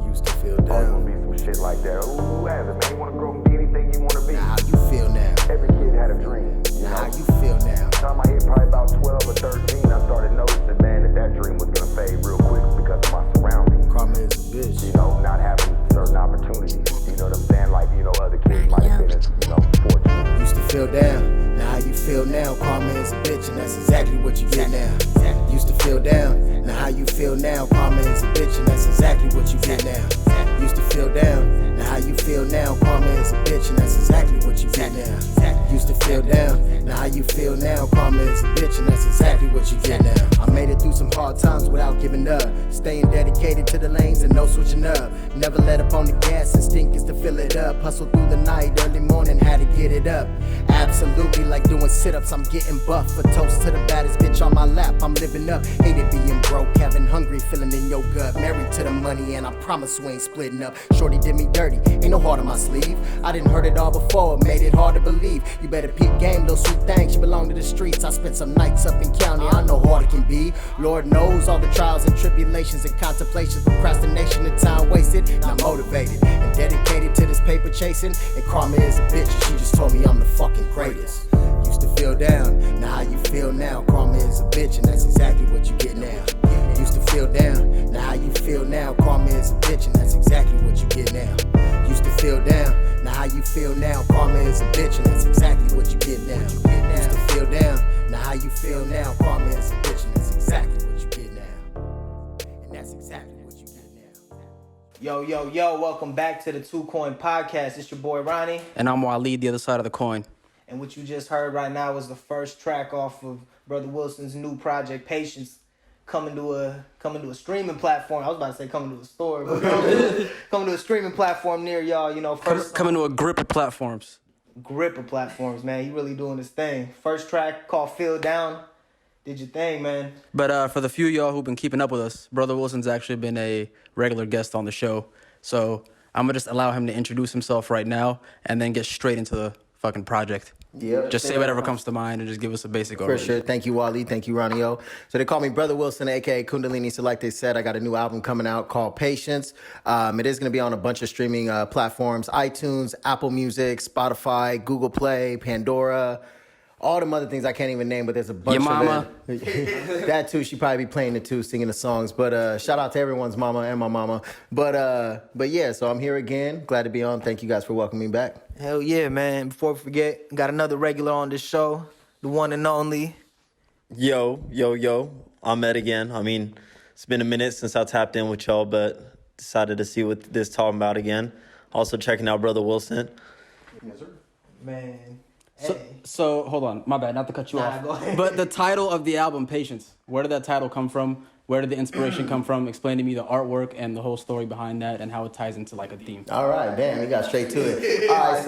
Used to feel Always down. wanna be some shit like that. Ooh, have it, man. You wanna grow and be anything you wanna be. Now how you feel now? Every kid had a dream. Now how you feel now? Time I hit probably about 12 or 13, I started noticing, man, that dream was gonna fade real quick because of my surroundings. Karma is a bitch. You know, not having certain opportunities. You know what I'm saying? Like, you know, other kids might have been as, you know, fortunate. Used to feel down. Now how you feel now? Karma is a bitch, and that's exactly what you get now. Used to feel down. Now how you feel now? Karma is a bitch, and that's exactly what you get now. Used to feel down. Now how you feel now? Karma is a bitch, and that's exactly what you get now. Used to feel down. Now how you feel now? Karma is a bitch, and that's exactly what you get now. I made it through some hard times without giving up. Staying dedicated to the lanes and no switching up. Never let up on the gas, instinct is to fill it up. Hustle through the night, early morning, had to get it up. Absolutely like doing sit-ups, I'm getting buff. A toast to the baddest bitch on my lap, I'm living up. Hated being broke, having hungry, feeling in your gut. Married to the money and I promise we ain't splitting up. Shorty did me dirty, ain't no heart on my sleeve. I didn't heard it all before, made it hard to believe. You better peep game, little sweet thing, she belong to the streets. I spent some nights up in county, I know hard it can be. Lord knows all the trials and tribulations and contemplations, procrastination and time wasted. And I'm motivated and dedicated to this paper chasing. And karma is a bitch, and she just told me I'm the fucking greatest. Used to feel down, now how you feel now? Karma is a bitch, and that's exactly what you get now. Used to feel down, now how you feel now? Karma is a bitch, and that's exactly what you get now. Used to feel down, now how you feel now? Karma is a bitch, and that's exactly what you get now. Used to feel down, now how you feel now? Karma is a bitch, and that's exactly what you get now. And that's exactly what you get now. Yo, welcome back to the Two Coin Podcast. It's your boy Ronnie. And I'm Waleed, the other side of the coin. And what you just heard right now was the first track off of Brother Wilson's new project, Patience, coming to a streaming platform. I was about to say coming to a store, but coming to a streaming platform near y'all. You know, Coming to a grip of platforms. grip of platforms, man. He really doing his thing. First track called Feel Down. Did your thing, man. But for the few of y'all who've been keeping up with us, Brother Wilson's actually been a regular guest on the show. So I'm going to just allow him to introduce himself right now and then get straight into the fucking project. Yep. Just say whatever comes to mind and just give us a basic For overview. sure. Thank you, Wally. Thank you, Ronnie O. So they call me Brother Wilson, a.k.a. Kundalini. So like they said, I got a new album coming out called Patience. It is going to be on a bunch of streaming platforms, iTunes, Apple Music, Spotify, Google Play, Pandora, all them other things I can't even name, but there's a bunch Your mama. of it. That too. She probably be playing it too, singing the songs. But shout out to everyone's mama and my mama. But yeah, so I'm here again. Glad to be on. Thank you guys for welcoming me back. Hell yeah, man. Before we forget, got another regular on this show, the one and only. Yo, I'm Ed again. I mean, it's been a minute since I tapped in with y'all, but decided to see what this talking about again. Also checking out Brother Wilson. Man. So hold on, my bad, not to cut you off. Go ahead. But the title of the album, Patience, where did that title come from? Where did the inspiration come from? Explain to me the artwork and the whole story behind that and how it ties into like a theme. All right, damn, you got straight to it. All right,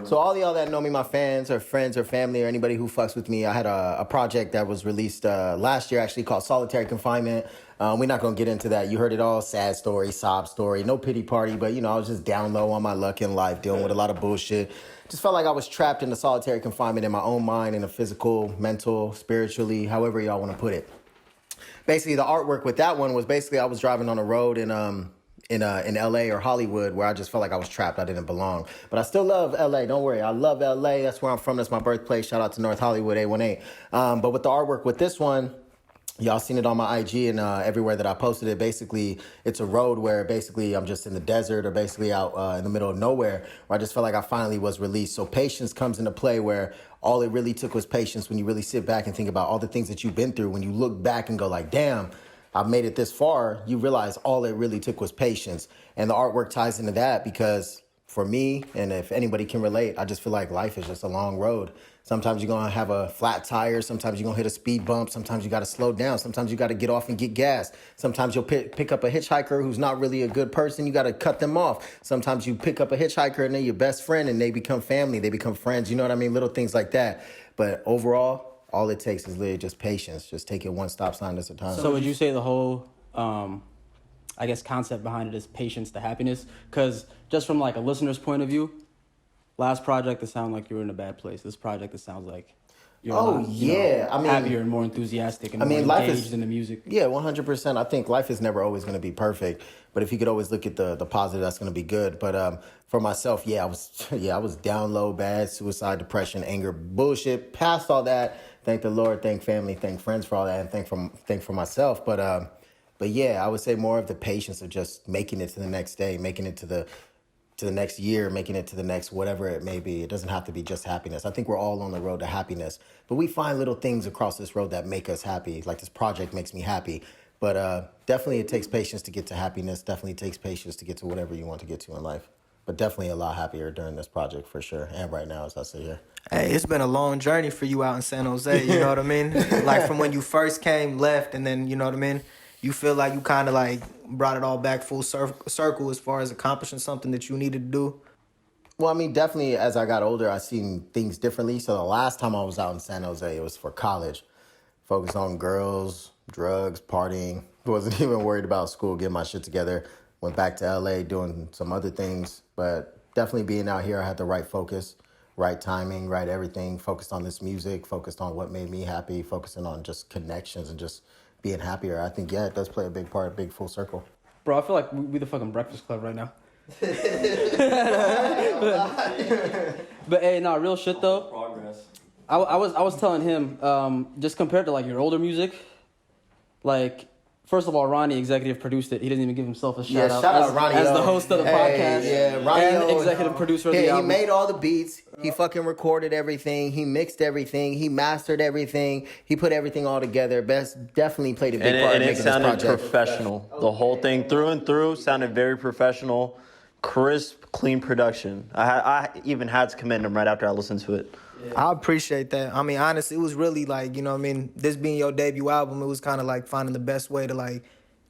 so all y'all that know me, my fans or friends or family or anybody who fucks with me, I had a project that was released last year actually called Solitary Confinement. We're not going to get into that. You heard it all, sad story, sob story, no pity party, but, you know, I was just down low on my luck in life, dealing with a lot of bullshit. Just felt like I was trapped in the solitary confinement in my own mind, in a physical, mental, spiritually, however y'all want to put it. Basically, the artwork with that one was basically I was driving on a road in LA or Hollywood where I just felt like I was trapped. I didn't belong. But I still love LA. Don't worry. I love LA. That's where I'm from. That's my birthplace. Shout out to North Hollywood, A18. But with the artwork with this one, y'all seen it on my IG and everywhere that I posted it. Basically, it's a road where basically I'm just in the desert or basically out in the middle of nowhere where I just felt like I finally was released. So patience comes into play where all it really took was patience when you really sit back and think about all the things that you've been through. When you look back and go like, damn, I've made it this far, you realize all it really took was patience. And the artwork ties into that because for me, and if anybody can relate, I just feel like life is just a long road. Sometimes you're going to have a flat tire. Sometimes you're going to hit a speed bump. Sometimes you got to slow down. Sometimes you got to get off and get gas. Sometimes you'll pick up a hitchhiker who's not really a good person. You got to cut them off. Sometimes you pick up a hitchhiker and they're your best friend and they become family. They become friends. You know what I mean? Little things like that. But overall, all it takes is literally just patience. Just take it one stop sign at a time. So would you say the whole, I guess, concept behind it is patience to happiness? Because just from like a listener's point of view, last project, it sounded like you were in a bad place. This project, it sounds like you're a lot, I mean, happier and more enthusiastic and more life engaged is in the music. Yeah, 100%. I think life is never always going to be perfect, but if you could always look at the positive, that's going to be good. But for myself, I was down low, bad, suicide, depression, anger, bullshit. Past all that, thank the Lord, thank family, thank friends for all that, and thank for myself. But yeah, I would say more of the patience of just making it to the next day, making it to the next year, making it to the next whatever it may be. It doesn't have to be just happiness. I think we're all on the road to happiness, but we find little things across this road that make us happy. Like this project makes me happy, but definitely it takes patience to get to happiness. Definitely takes patience to get to whatever you want to get to in life. But definitely a lot happier during this project for sure, and right now as I sit here. Hey, it's been a long journey for you out in San Jose, you know what I mean? Like from when you first came, left, and then, you know what I mean? You feel like you kind of like brought it all back full circle as far as accomplishing something that you needed to do? Well, I mean, definitely as I got older, I seen things differently. So the last time I was out in San Jose, it was for college. Focused on girls, drugs, partying. Wasn't even worried about school, getting my shit together. Went back to LA doing some other things. But definitely being out here, I had the right focus, right timing, right everything. Focused on this music, focused on what made me happy, focusing on just connections and just being happier. I think, it does play a big part, a big full circle. Bro, I feel like we the fucking Breakfast Club right now. But hey, nah, real shit though. Progress. I was telling him, just compared to like your older music, like first of all, Ronnie executive produced it. He didn't even give himself a shout out. Shout out Ronnie as the host of the podcast. Yeah, Ronnie and executive producer of the he album. made all the beats. He fucking recorded everything. He mixed everything. He mastered everything. He put everything all together. Definitely played a big part in And it making this sounded project. professional. The whole thing through and through sounded very professional, crisp, clean production. I even had to commend him right after I listened to it. I appreciate that. I mean, honestly, it was really like, you know what I mean? This being your debut album, it was kind of like finding the best way to like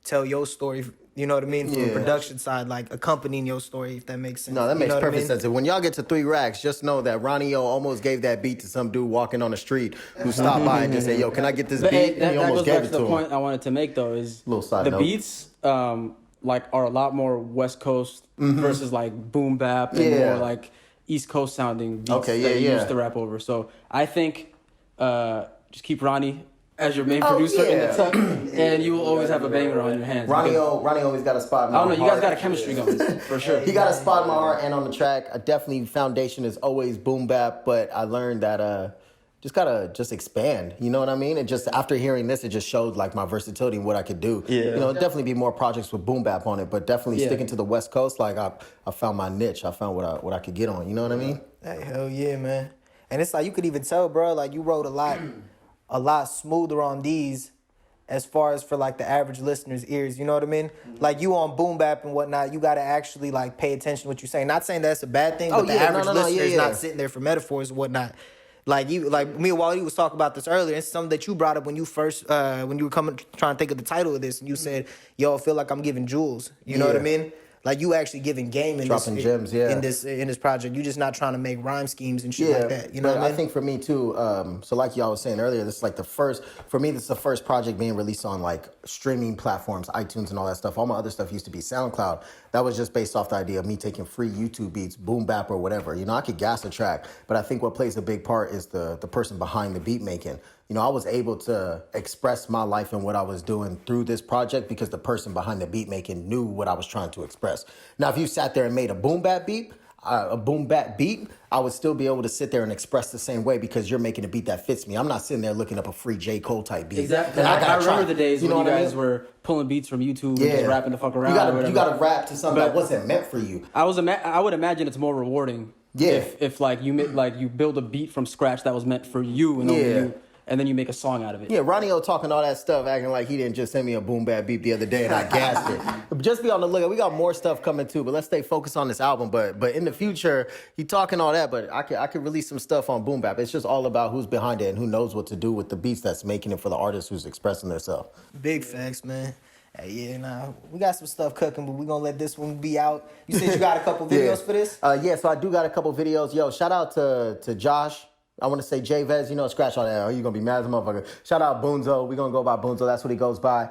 tell your story, you know what I mean? From the production side, like accompanying your story, if that makes sense. No, that makes You know what I perfect mean? sense. And when y'all get to 3 racks, just know that Ronnie O almost gave that beat to some dude walking on the street who stopped by and just said, "Yo, can I get this But beat?" hey, And that he goes almost back gave to it the to him. point I wanted to make though is Little side the note. beats like are a lot more West Coast versus like boom bap and more like East Coast sounding beats that you used to rap over. So I think just keep Ronnie as your main producer in the tuck, and you will always have a banger on your hands. Ronnie always got a spot in my I heart. don't know, you guys got a chemistry going for sure. He got a spot in my heart and on the track. Definitely foundation is always boom bap, but I learned that just gotta expand. You know what I mean? And just after hearing this, it just showed like my versatility and what I could do. Yeah. You know, definitely be more projects with boom bap on it, but definitely sticking to the West Coast. Like I found my niche. I found what I could get on. You know what I mean? Hey, hell yeah, man. And it's like you could even tell, bro, like you wrote a lot smoother on these as far as for like the average listener's ears, you know what I mean? Like you on boom bap and whatnot, you gotta actually like pay attention to what you're saying. Not saying that's a bad thing, but the average listener's not sitting there for metaphors and whatnot. Like me and Wally was talking about this earlier. It's something that you brought up when you first when you were trying to think of the title of this, and you said, "Yo, I feel like I'm giving jewels." You know what I mean? Like you actually giving game in Dropping gems, in this project. You're just not trying to make rhyme schemes and shit like that. You know what I mean? I think for me too, so like y'all was saying earlier, this is like this is the first project being released on like streaming platforms, iTunes and all that stuff. All my other stuff used to be SoundCloud. That was just based off the idea of me taking free YouTube beats, boom bap or whatever. You know, I could gas a track, but I think what plays a big part is the person behind the beat making. You know, I was able to express my life and what I was doing through this project because the person behind the beat making knew what I was trying to express. Now, if you sat there and made a boom bap beat, I would still be able to sit there and express the same way because you're making a beat that fits me. I'm not sitting there looking up a free J. Cole type beat. Exactly. I remember the days when you guys were pulling beats from YouTube and just rapping the fuck around. You gotta rap to something that wasn't meant for you. I would imagine it's more rewarding. If like you build a beat from scratch that was meant for you and only you, and then you make a song out of it. Yeah, Ronnie O talking all that stuff, acting like he didn't just send me a boom bap beat the other day and I gassed it. Just be on the lookout. We got more stuff coming too, but let's stay focused on this album. But in the future, he talking all that, but I could release some stuff on boom bap. It's just all about who's behind it and who knows what to do with the beats that's making it for the artist who's expressing themselves. Big facts, man. Hey, we got some stuff cooking, but we're going to let this one be out. You said you got a couple videos for this? So I do got a couple videos. Yo, shout out to Josh. I want to say Jay Vez, scratch all that. Are you going to be mad as a motherfucker? Shout out Bunzo. We're going to go by Bunzo. That's what he goes by.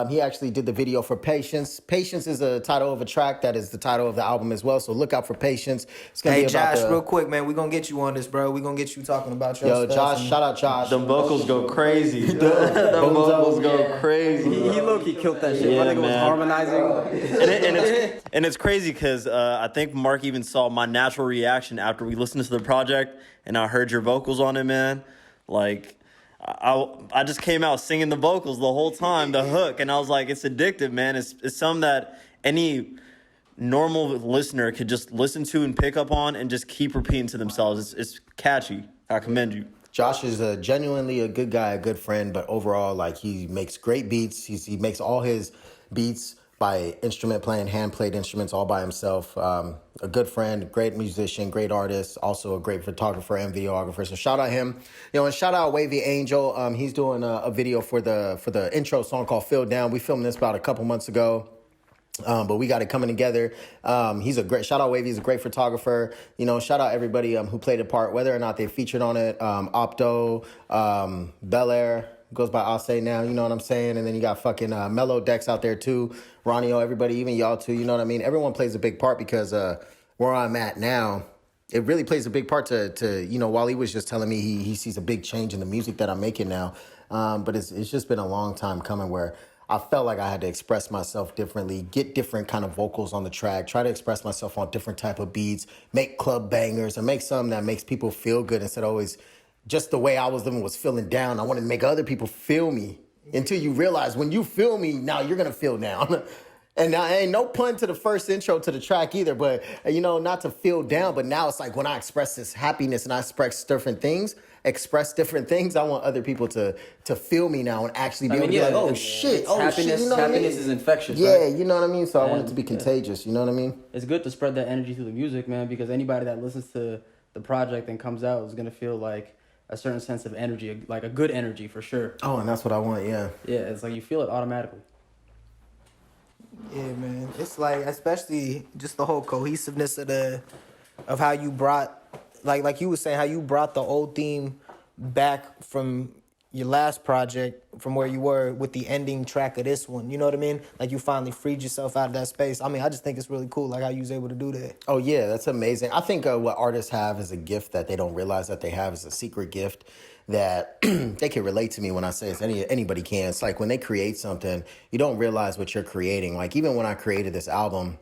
He actually did the video for Patience. Patience is the title of a track. That is the title of the album as well. So look out for Patience. It's gonna Hey, be about Josh, real quick, man. We're going to get you on this, bro. We're going to get you talking about your Yo, stuff. Josh, shout out Josh. The vocals go crazy. The vocals go crazy. He low-key killed that shit. Yeah, My nigga was man. harmonizing. And it's crazy because I think Mark even saw my natural reaction after we listened to the project and I heard your vocals on it, man. Like, I just came out singing the vocals the whole time, the hook, and I was like, it's addictive, man. It's something that any normal listener could just listen to and pick up on and just keep repeating to themselves. It's catchy. I commend you. Josh is genuinely a good guy, a good friend, but overall, like, he makes great beats. He makes all his beats by instrument playing, hand-played instruments all by himself. A good friend, great musician, great artist, also a great photographer and videographer. So shout out him. And shout out Wavy Angel. He's doing a video for the intro song called Feel Down. We filmed this about a couple months ago. But we got it coming together. He's a great, shout out Wavy, he's a great photographer. Shout out everybody who played a part, whether or not they featured on it. Opto, Bel Air, goes by Ase now, you know what I'm saying? And then you got fucking Mellow Dex out there too. Ronio, everybody, even y'all too, you know what I mean? Everyone plays a big part because where I'm at now, it really plays a big part to while he was just telling me he sees a big change in the music that I'm making now. But it's just been a long time coming where I felt like I had to express myself differently, get different kind of vocals on the track, try to express myself on different type of beats, make club bangers, and make something that makes people feel good instead of always just the way I was living was feeling down. I wanted to make other people feel me until you realize when you feel me, now you're going to feel down. And now, ain't no pun to the first intro to the track either, but, not to feel down. But now it's like when I express this happiness and I express different things, I want other people to feel me now and actually be able to be like, oh, shit, happiness, you know what I mean? Happiness is infectious, Yeah, right? you know what I mean? So I want it to be contagious, you know what I mean? It's good to spread that energy through the music, man, because anybody that listens to the project and comes out is going to feel like a certain sense of energy, like a good energy for sure. Oh, and that's what I want, yeah. Yeah, it's like you feel it automatically. Yeah, man. It's like, especially just the whole cohesiveness of how you brought, like you were saying, how you brought the old theme back from your last project, from where you were with the ending track of this one. You know what I mean? Like you finally freed yourself out of that space. I mean, I just think it's really cool, like how you was able to do that. Oh, yeah, that's amazing. I think what artists have is a gift that they don't realize that they have is a secret gift that they can relate to me when I say it's anybody can. It's like when they create something, you don't realize what you're creating. Like even when I created this album,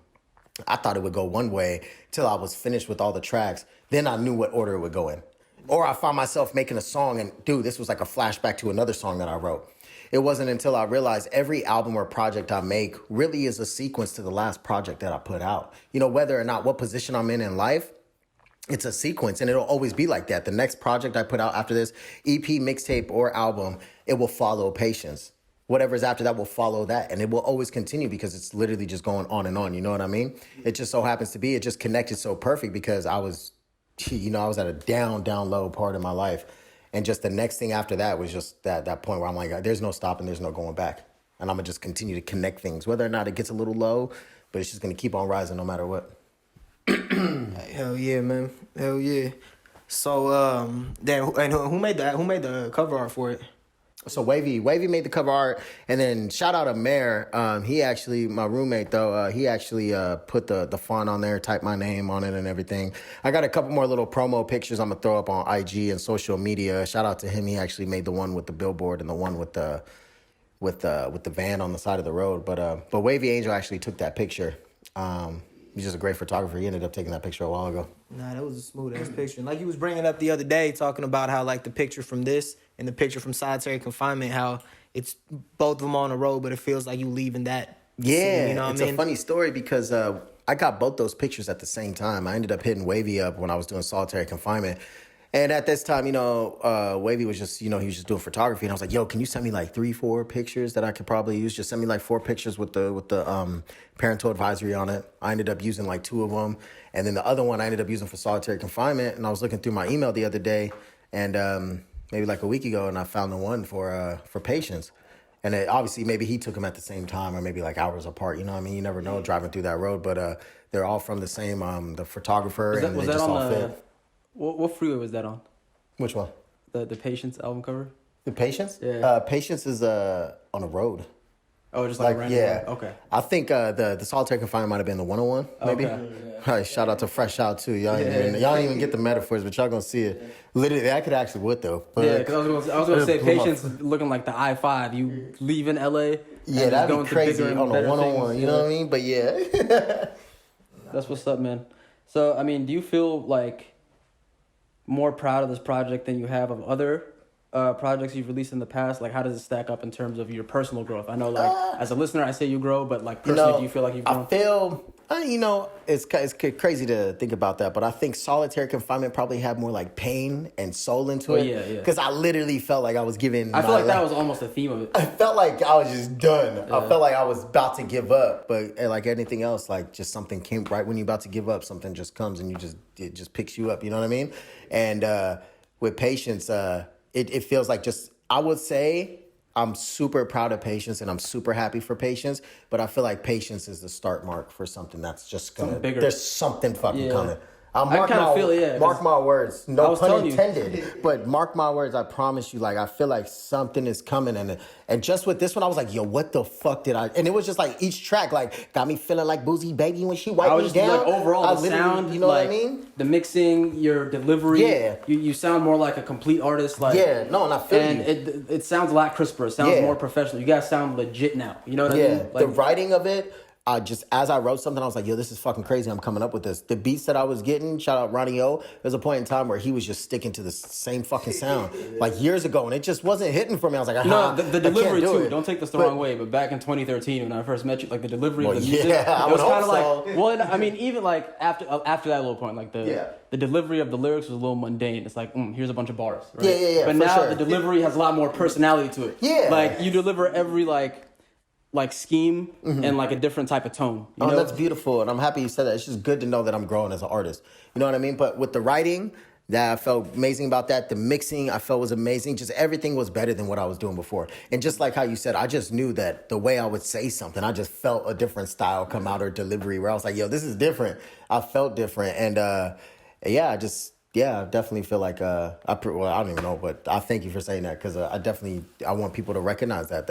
I thought it would go one way till I was finished with all the tracks. Then I knew what order it would go in. Or I found myself making a song and, dude, this was like a flashback to another song that I wrote. It wasn't until I realized every album or project I make really is a sequence to the last project that I put out. Whether or not what position I'm in life, it's a sequence, and it'll always be like that. The next project I put out after this, EP, mixtape, or album, it will follow Patience. Whatever's after that will follow that, and it will always continue because it's literally just going on and on, you know what I mean? It just so happens to be, it just connected so perfect because I was at a down low part of my life. And just the next thing after that was just that point where I'm like, there's no stopping, there's no going back. And I'm going to just continue to connect things, whether or not it gets a little low, but it's just going to keep on rising no matter what. Hell yeah, man. Hell yeah. So, then, and who made the cover art for it? So Wavy made the cover art, and then shout out to Mayor. He actually, my roommate though, he actually put the font on there, typed my name on it and everything. I got a couple more little promo pictures I'm gonna throw up on IG and social media. Shout out to him. He actually made the one with the billboard and the one with the van on the side of the road. But Wavy Angel actually took that picture. He's just a great photographer. He ended up taking that picture a while ago. Nah, that was a smooth ass picture. Like he was bringing up the other day, talking about how like the picture from this and the picture from Solitary Confinement, how it's both of them on the road, but it feels like you leaving that. Yeah, scene, you know what it's I mean? a funny story because I got both those pictures at the same time. I ended up hitting Wavy up when I was doing Solitary Confinement. And at this time, Wavy was just, he was just doing photography. And I was like, yo, can you send me like 3-4 pictures that I could probably use? Just send me like 4 pictures with the parental advisory on it. I ended up using like 2 of them. And then the other one I ended up using for Solitary Confinement. And I was looking through my email the other day and maybe like a week ago, and I found the one for Patience. And obviously maybe he took them at the same time or maybe like hours apart. You know what I mean? You never know driving through that road. But they're all from the same, the photographer. Was and that they just on all fit. What freeway was that on? Which one? The Patience album cover. The Patience? Yeah. Patience is on the road. Oh, just like random. yeah. Okay. I think the solitary confinement might have been the 101, maybe. Okay. All right, shout out to Fresh Out too. Y'all ain't even get the metaphors, but y'all gonna see it. Literally, I could actually would though. But Yeah, because I was gonna say Patience looking like the I-5. You leave in LA. yeah, that'd be crazy and on a better 101. things. You know what I mean? But yeah. That's what's up, man. So, I mean, do you feel like more proud of this project than you have of other projects you've released in the past? Like, how does it stack up in terms of your personal growth? I know, like, as a listener, I say you grow, but, like, personally, do you feel like you've grown? I feel, it's crazy to think about that, but I think solitary confinement probably had more, like, pain and soul into it. Yeah. Because I literally felt like I was giving I feel like that was almost the theme of it. I felt like I was just done. I felt like I was about to give up, but like anything else, like just something came right when you're about to give up. Something just comes and it just picks you up. You know what I mean? And with Patience, it feels like I would say I'm super proud of Patience and I'm super happy for Patience, but I feel like Patience is the start mark for something that's just gonna. Something bigger. There's something fucking coming. I kind of feel it, yeah. Mark my words. No pun intended. You. But mark my words, I promise you, like, I feel like something is coming. And just with this one, I was like, yo, what the fuck did I... And it was just like each track, like, got me feeling like Boosie Baby when she wiped me down. Like, overall, the sound, you know like, what I mean? The mixing, your delivery. Yeah. You sound more like a complete artist. Like, yeah, no, and I feel and you. it sounds a lot crisper. It sounds more professional. You guys sound legit now. You know what I mean? Yeah, the writing of it... just as I wrote something, I was like, yo, this is fucking crazy. I'm coming up with this. The beats that I was getting, shout out Ronnie O, there's a point in time where he was just sticking to the same fucking sound like years ago, and it just wasn't hitting for me. I was like, no, the delivery too. It. Don't take this the wrong way, but back in 2013 when I first met you, like the delivery of the music, yeah, it was kind of so. like, well, I mean, even like after that little point, like the delivery of the lyrics was a little mundane. It's like, here's a bunch of bars, right? Yeah. But now the delivery has a lot more personality to it. Yeah, like you deliver every like scheme and like a different type of tone. You know? That's beautiful, and I'm happy you said that. It's just good to know that I'm growing as an artist. You know what I mean? But with the writing, that I felt amazing about that. The mixing, I felt was amazing. Just everything was better than what I was doing before. And just like how you said, I just knew that the way I would say something, I just felt a different style come out or delivery where I was like, yo, this is different. I felt different, and I definitely feel like I don't even know, but I thank you for saying that because I want people to recognize that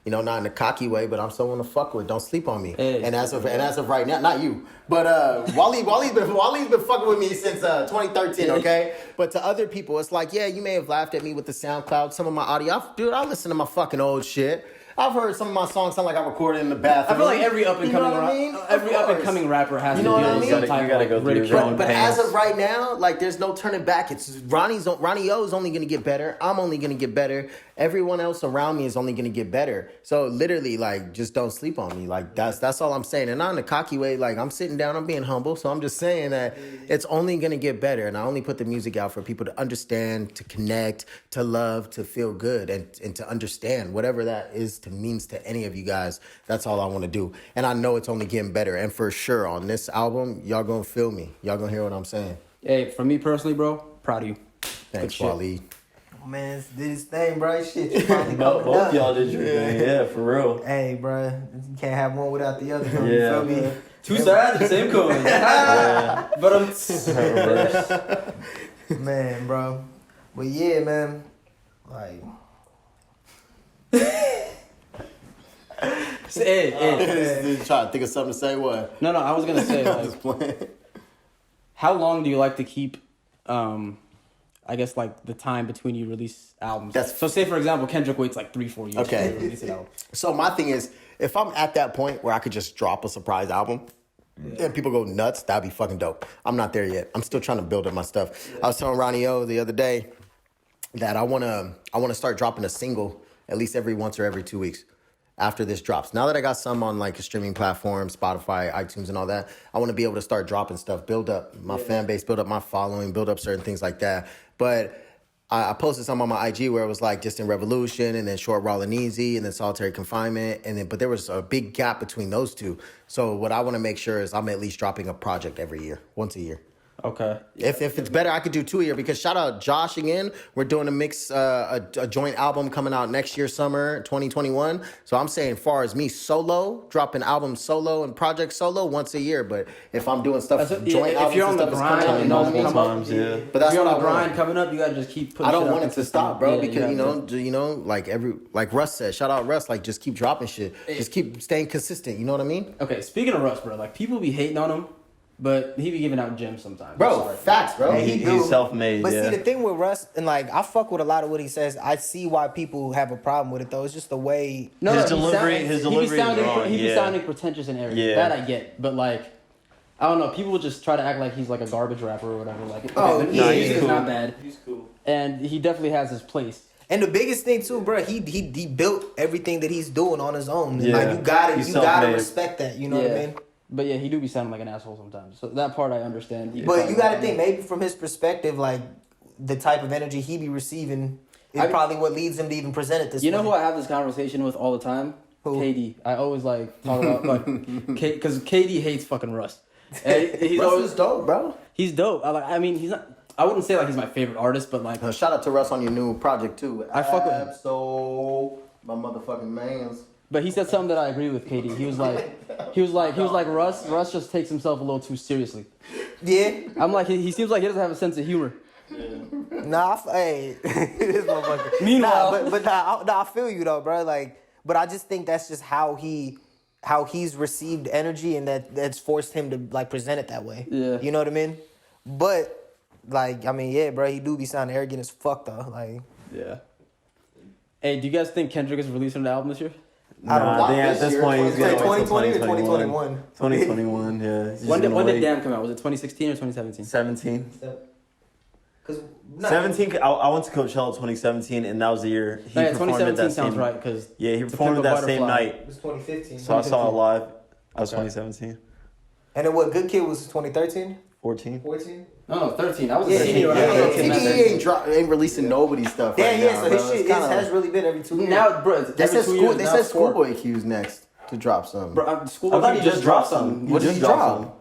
not in a cocky way, but I'm someone to fuck with. Don't sleep on me. Hey. And as of right now, not you, but Wally's been fucking with me since 2013. Okay, but to other people, it's like, yeah, you may have laughed at me with the SoundCloud, some of my audio. I listen to my fucking old shit. I've heard some of my songs sound like I recorded in the bathroom. I feel like every up and coming rapper has to deal with some type of ridicule. But as of right now, like there's no turning back. It's Ronnie O is only gonna get better. I'm only gonna get better. Everyone else around me is only gonna get better. So literally, like, just don't sleep on me. Like that's all I'm saying. And not in a cocky way. Like I'm sitting down, I'm being humble. So I'm just saying that it's only gonna get better. And I only put the music out for people to understand, to connect, to love, to feel good, and to understand whatever that is means to any of you guys. That's all I want to do, and I know it's only getting better. And for sure on this album, y'all gonna feel me. Y'all gonna hear what I'm saying. Hey, for me personally, bro, proud of you. Thanks, Wally. Oh, man, did his thing, bro. Shit, you finally Both y'all did your thing, yeah, for real. Hey, bro, you can't have one without the other. Yeah. You feel me? Two sides, the same coin. But man, bro. But yeah, man, like. Hey. Trying to think of something to say. What? No, I was gonna say, like, how long do you like to keep, I guess, like, the time between you release albums? So say, for example, Kendrick waits like 3-4 years to release an album. So my thing is, if I'm at that point where I could just drop a surprise album and people go nuts, that'd be fucking dope. I'm not there yet. I'm still trying to build up my stuff. I was telling Ronnie O the other day that I wanna start dropping a single at least every once or every 2 weeks after this drops. Now that I got some on like a streaming platform, Spotify, iTunes, and all that, I want to be able to start dropping stuff, build up my fan base, build up my following, build up certain things like that. But I posted some on my IG where it was like Distant Revolution and then Short, Raw, and Easy and then Solitary Confinement. But there was a big gap between those two. So what I want to make sure is I'm at least dropping a project every year, once a year. Okay. If it's better, I could do 2 a year because shout out Josh again. We're doing a mix, a joint album coming out next year, summer 2021. So I'm saying, as far as me solo, dropping albums solo and project solo once a year. But if I'm doing stuff, joint albums, if you're on the grind, coming multiple multiple times, yeah. But that's if you're what on I the grind want. coming up, you gotta just keep putting. I don't shit want out it to stop, bro, Yeah, because like Russ said, shout out Russ, like just keep dropping shit, just keep staying consistent. You know what I mean, Okay, speaking of Russ, bro, like people be hating on him, but he be giving out gems sometimes. I'm bro? sorry. Facts, bro. Hey, He's self-made. But yeah. see, the thing with Russ, and like I fuck with a lot of what he says. I see why people have a problem with it, though. It's just the way. No, His he delivery- sound- his he delivery be is sounding, wrong, He be yeah. sounding pretentious and arrogant. Yeah. That I get, but like, I don't know. People just try to act like he's like a garbage rapper or whatever. Like, Oh, the yeah, music he's is cool. not bad, He's cool. and he definitely has his place. And the biggest thing too, bro, he built everything that he's doing on his own. And Yeah. like you gotta He's gotta self-made. respect that. You know what I mean? But yeah, he do be sounding like an asshole sometimes. So that part I understand. But you gotta think maybe from his perspective, like the type of energy he be receiving is probably what leads him to even present it this way. You know who I have this conversation with all the time? Who? KD. I always like talk about like because KD hates fucking Russ. And he's Russ always is dope, bro. he's dope. I mean, he's not. I wouldn't say like he's my favorite artist, but like Shout out to Russ on your new project too. I fuck with him. So my motherfucking mans. But he said something that I agree with, KD. He was like Russ just takes himself a little too seriously. Yeah. I'm like, he seems like he doesn't have a sense of humor. Nah, hey, this motherfucker. Meanwhile- I feel you though, bro. Like, but I just think that's just how he's received energy, and that's forced him to like present it that way. Yeah. You know what I mean? But like, I mean, yeah, bro, he do be sounding arrogant as fuck though. Like, Yeah. Hey, do you guys think Kendrick is releasing an album this year? I don't know. I think at this point he's Say gonna wait till 2020 or 2021. 2021, yeah. He's When gonna did wait. Damn come out? Was it 2016 or 2017? 17. Cause 17. I went to Coachella 2017, and that was the year he Yeah, performed 2017 it that sounds same. right because Yeah, he performed it that same night. it was 2015. So I saw it live. That was Okay. 2017. And then what? Good Kid was 2013, 14. 14. no 13. I was Yeah, a senior. yeah, yeah, He ain't releasing nobody's stuff. Yeah, right yeah. now, So bro. his shit It's kinda- has really been every 2 years. Now, bro, it's They every said 2 years. They now said it's 4. Schoolboy Q's next to drop some. Bro, Schoolboy I thought Q he just dropped something. What did he drop?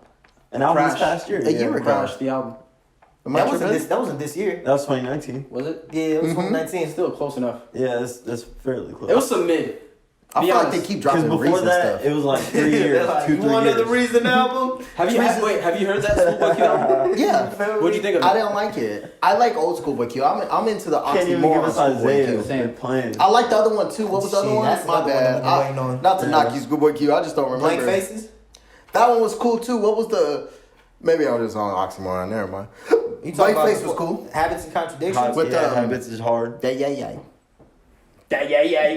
An album this Crash. past year. A year ago. Crash the album. That wasn't this year. That was 2019. Was it? Yeah, it was 2019. Still close enough. Yeah, that's fairly close. It was some mid. I Be feel like honest. they keep Because dropping before recent that, stuff. it was like 3 years, Like, 2-3 you want years. another Reason album? Have you heard that Schoolboy Q album? Yeah. What'd you think of it? I didn't like it. I like old Schoolboy Q. I'm into the Can't even give oxymoron us Schoolboy Isaiah. Q. Same. They're playing. I like the other one too. What was the other Shit, one? that's My another one bad. that we're waiting on. Not to knock you, Schoolboy Q. I just don't remember. Blank Faces? That one was cool too. What was the? Maybe I was just on oxymoron. Never mind. You talking Blank about Face was cool. Habits and Contradictions? With yeah, the- Habits is hard. Yeah. Yeah.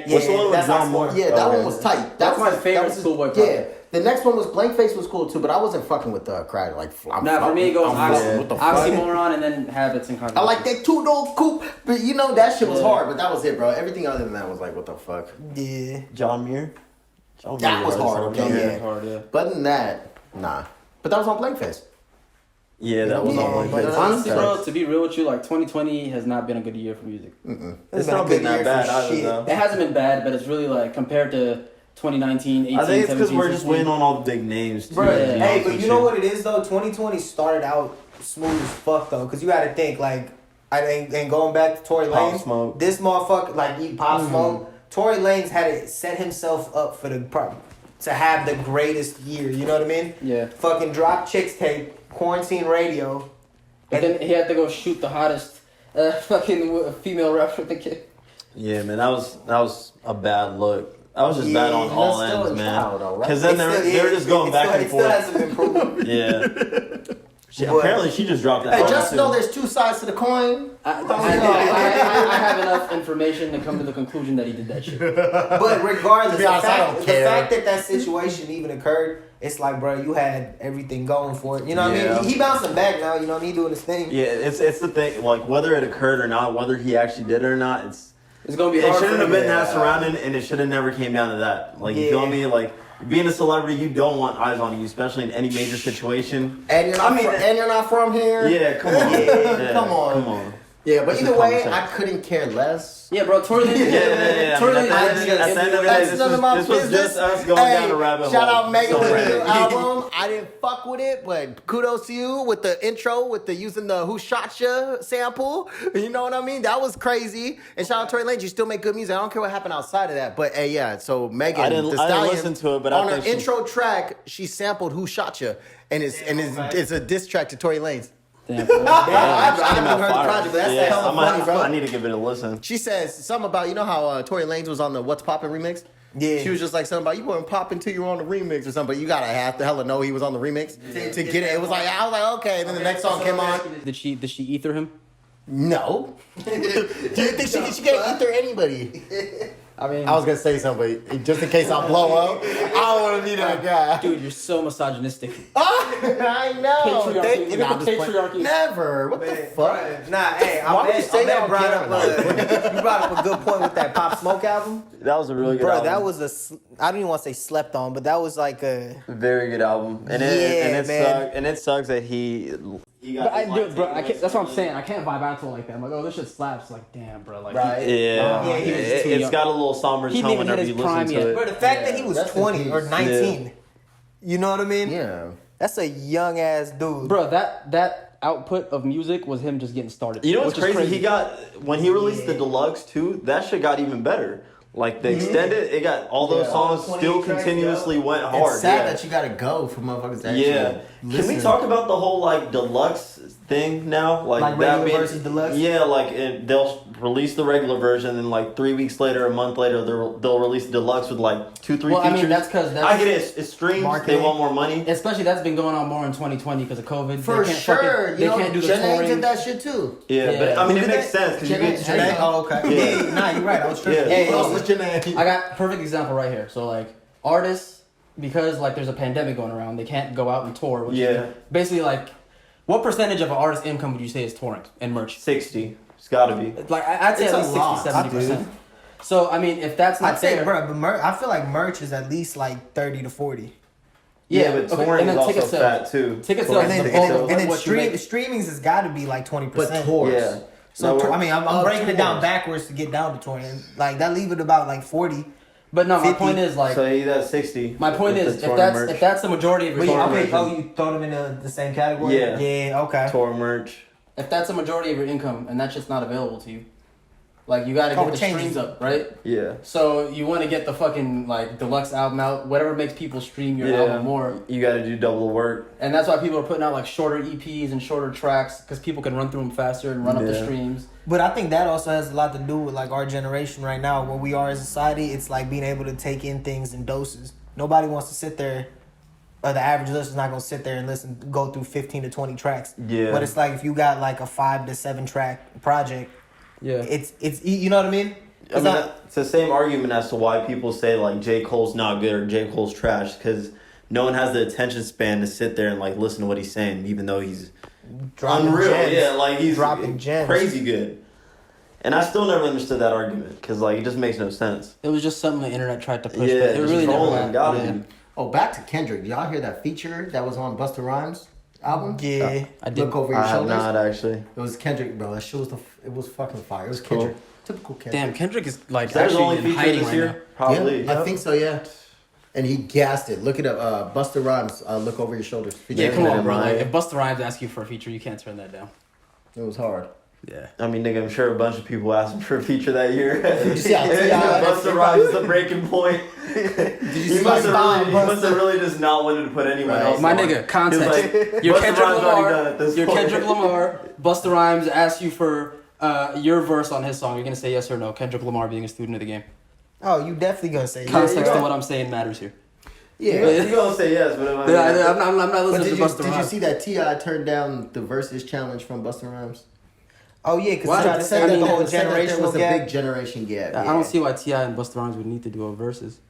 What's the one with that's John Oxymoron. Moore? Yeah, that Okay. one was tight. That's my that favorite was- Schoolboy Yeah, project. the next one was Blank Face was cool too, but I wasn't fucking with the crowd. Like, Nah, for me it goes what the fuck? Oxymoron and then Habits and I Contradictions. like that two-door coupe, but you know that shit was Yeah. hard. But that was it, bro. Everything other than that was like, what the fuck? Yeah. John Muir. John That Muir was wrote hard, this okay, song. yeah. Hard, yeah. But other than that, nah. But that was on Blank Face. Yeah, that was Yeah, all like but that. Honestly, bro, to be real with you, like 2020 has not been a good year for music. It's been a not good been that year bad for either, shit. though. It hasn't been bad, but it's really like compared to 2019, 18, I think it's because 17, we're just 16. waiting on all the big names, too. Bro, to be hey, honest but with you know what it is though? 2020 started out smooth as fuck though, cause you gotta think like, and going back to Tory Pop Lanez, Smoke. this motherfucker like eat Pop Smoke. Tory Lanez had it set himself up for to have the greatest year. You know what I mean? Yeah. Fucking drop Chicks tape, quarantine radio. But then he had to go shoot the hottest fucking female rapper the kid. Yeah, man, that was a bad look. That was just bad on Yeah, all that's still ends, in man. trial, though, right? Because then they were just going back and It still forth. hasn't been proven. Yeah. But- Apparently, she just dropped that. Hey, album, just too. know there's two sides to the coin. I have enough information to come to the conclusion that he did that shit. But regardless, To be the honest, I fact, don't the care. fact that that situation even occurred, it's like, bro, you had everything going for it. You know what I Yeah. mean? He bouncing back now. You know what I mean? He doing his thing. Yeah, it's the thing. Like whether it occurred or not, whether he actually did it or not, It's gonna be it hard. shouldn't for have him. been that surrounding, and it should have never came down to that. Like you feel Yeah. me? Like being a celebrity, you don't want eyes on you, especially in any major situation. And you're not, and you're not from here. Yeah, come on. Yeah, come on. Come on. Yeah, but This either is way, common I sense. couldn't care less. Yeah, bro. Tory Lanez. Yeah. Tory I mean, Lanez. at the end of the day, That's this none of my was just business. us going down a rabbit hole. Shout out Megan So with the ready. new album. I didn't fuck with it, but kudos to you with the intro, with the using the Who Shot Ya sample. You know what I mean? That was crazy. And shout out Tory Lanez. You still make good music. I don't care what happened outside of that. But hey, yeah. So Megan, I didn't Thee Stallion, listen to it, but I on her think she- intro track, she sampled Who Shot Ya, and it's a diss track to Tory Lanez. Damn, bro. I haven't Came out heard the fire. project, but that's Yeah, hella funny, bro. I need to give it a listen. She says something about, you know how Tory Lanez was on the What's Poppin' remix? Yeah. She was just like something about, you weren't popping till you were on the remix or something, but you gotta have to hella know he was on the remix to get it. It was like, I was like, okay. And then the next song came on. Did she ether him? No. Do you think she can't ether anybody? I mean, I was gonna say something, but just in case I blow up, I don't wanna be that guy. dude, you're so misogynistic. I know. Patriarchy. Thank you. Look at Nah, I'm the just playing. patriarchy. Never. What the fuck? Nah, hey, Why would you say that on brought camera? up you brought up a good point with that Pop Smoke album. That was a really good Bro, album. that was I don't even want to say slept on, but that was like a very good album. And Yeah, it man. sucks. And it sucks that he got. But I his do, life bro. taken I away can't. That's so what I'm early. saying. I can't vibe out to it like that. I'm like, oh, this shit slaps. Like, damn, bro. Like, Right. Yeah, Yeah, he was it, too it's young. got a little somber He tone didn't even whenever hit you his listen prime to yet. it. Bro, the fact that he was Rest in 20 or peace. 19. You know what I mean? Yeah. That's a young ass dude. bro, that output of music was him just getting started. You know what's which is crazy? He got when he released the Yeah. deluxe too. That shit got even better. Like the extended, it got all those Yeah. songs All 28 still tracks, continuously went hard. It's sad yeah. that you gotta go for motherfuckers to actually Yeah. Can listen. we talk about the whole like deluxe thing now? Like that regular versus deluxe? Yeah, like they'll release the regular version, and like 3 weeks later, a month later, they'll release the deluxe with like 2-3 Well, I features. mean, that's 'cause that's- I get it. It's streams. Marketing. They want more money. Especially that's been going on more in 2020 because of COVID. For They can't sure. fucking- You know, they can't do the Janae touring. did that shit too. Yeah, Yeah. but I mean, Who it did makes that? sense because you Janae- get Janae? Oh, okay. Yeah. Yeah, nah, you're right. I was tripping. Yeah. Yeah, Who yeah, else was Janae? I got perfect example right here. So like artists, because like there's a pandemic going around, they can't go out and tour. Which Yeah. is basically like, what percentage of an artist's income would you say is touring and merch? 60. It's got to be. Like I'd say It's at a least lot, 60-70%. So I mean, if that's not I'd say, there, bro, but I feel like merch is at least like 30 to 40. Yeah, but okay, touring and is then also ticket sales. fat too. Ticket Touring sales And is then, the bulk of and then what you make. streamings has got to be like 20%. But tours. Yeah. So No, I mean, I'm Oh, breaking it down tours. backwards to get down to 20. Like that leave it about like 40. But no, my 50. point is like, So he's at 60. my point with is the if touring that's merch. if that's the majority of your But yeah, touring okay. version, Oh, you throw them in the same category? Yeah. Yeah. Okay. tour merch. if that's the majority of your income and that shit's not available to you, like you got to Oh, get it the changes. streams up, right? Yeah. So you want to get the fucking like deluxe album out, whatever makes people stream your Yeah. album more. You got to do double the work. And that's why people are putting out like shorter EPs and shorter tracks because people can run through them faster and run up the Yeah. streams. But I think that also has a lot to do with like our generation right now, where we are as a society. It's like being able to take in things in doses. Nobody wants to sit there, or the average listener's not gonna sit there and go through 15 to 20 tracks. Yeah. But it's like if you got like a 5 to 7 track project, Yeah. it's you know what I mean? I mean, it's the same argument as to why people say like J. Cole's not good or J. Cole's trash because no one has the attention span to sit there and like listen to what he's saying, even though he's Dropping unreal. gems. Yeah, like he's Dropping gems. crazy good. And I still never understood that argument because like it just makes no sense. It was just something the internet tried to push, Yeah, but it just really never trolling, went. gotta Yeah. be. Oh, back to Kendrick. Did y'all hear that feature that was on Busta Rhymes album? Yeah. I did. Look over your I have shoulders. not actually. It was Kendrick, bro. That shit was it was fucking fire. It was Cool. Kendrick. Typical Kendrick. Damn, Kendrick is like Is that his actually only in feature hiding this right year? now. Probably. Yeah, I think so. Yeah. And he gassed it. Look it up. Busta Rhymes. Look over your shoulders. Yeah, Feature come on, Kendrick. bro. Like, right. if Busta Rhymes asks you for a feature, you can't turn that down. It was hard. Yeah. I mean, nigga, I'm sure a bunch of people asked him for a feature that year. you see how T.I. Busta Rhymes is the breaking point. He see must like have really just not wanted to put anyone Right. else My on. nigga, context. He was like, You're Busta Kendrick Rhymes already done Lamar. at this You're point. Kendrick Lamar. Busta Rhymes asks you for your verse on his song. You're gonna say yes or no. Kendrick Lamar being a student of the game. Oh, you definitely gonna say Context yeah. to what I'm saying matters here. Yeah. You're gonna say yes, but I mean, Yeah, I'm not But listening did to you, Busta did you Rhymes. see that T.I. turned down the versus challenge from Busta Rhymes? Oh yeah, because Why? he tried to say that the whole Said that there generational was a gap. big generation gap. I don't see why T.I. and Busta Rhymes would need to do a versus.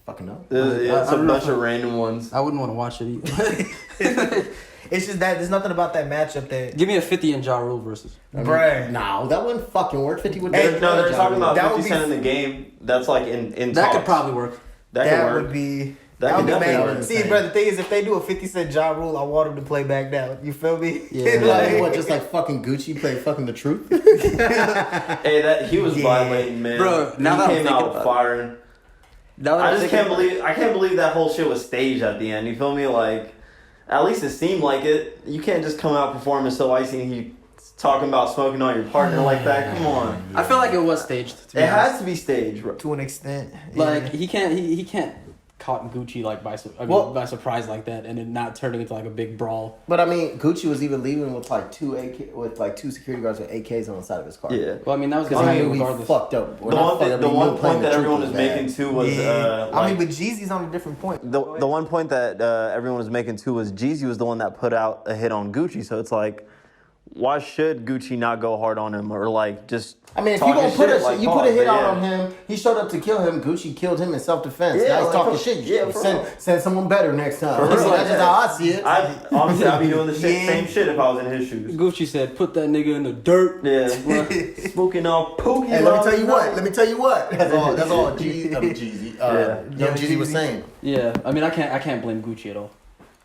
Fucking know. yeah, it's I a don't know bunch if of random ones. I wouldn't want to watch it either. It's just that there's nothing about that matchup that. Give me a 50 and Ja Rule versus. Bruh. No, that wouldn't fucking work. 50 would Hey, No, they're talking about That 50 would be- Cent in the game. That's like in That talks. could probably work. That That could work. would be. That That could would be definitely mad. work. See, bro, the thing is, if they do a 50 Cent Ja Rule, I want him to play back down. You feel me? Yeah, Like, what, just like fucking Gucci play fucking The Truth? Hey, that he was Yeah. violating, man. Bro, now he that I'm came thinking out about it. firing. Now that I I'm just thinking can't believe I can't believe that whole shit was staged at the end. You feel me? Like, at least it seemed like it. You can't just come out performing so icy and you talking about smoking on your partner like that. Come on. I feel like it was staged. To be It honest. has to be staged, bro. to an extent. Like he can't caught Gucci like by surprise like that and it not turning into like a big brawl. But I mean, Gucci was even leaving with like two security guards with AKs on the side of his car. Yeah. Well, I mean that was Because gonna he happen knew he regardless. fucked up. Or The not one, fucked up, the but he one knew playing point that The Truth everyone was was bad. making too was I like, mean, but Jeezy's on a different point. the one point that everyone was making too was Jeezy was the one that put out a hit on Gucci. So it's like, why should Gucci not go hard on him or like just? I mean, if you talking gonna put shit, a like, you put a pause, hit but out yeah. on him, he showed up to kill him. Gucci killed him in self-defense. Yeah, now he's like, talking for- shit. yeah, for real. Send someone better next time. For real. That's just how I see it. Honestly, I'd be doing the Yeah. same shit if I was in his shoes. Gucci said, "Put that nigga in the dirt." Yeah, smoking on Pookie. Hey, let me tell you what. That's all Jeezy, Young Jeezy was saying. Yeah, I mean I can't blame Gucci at all.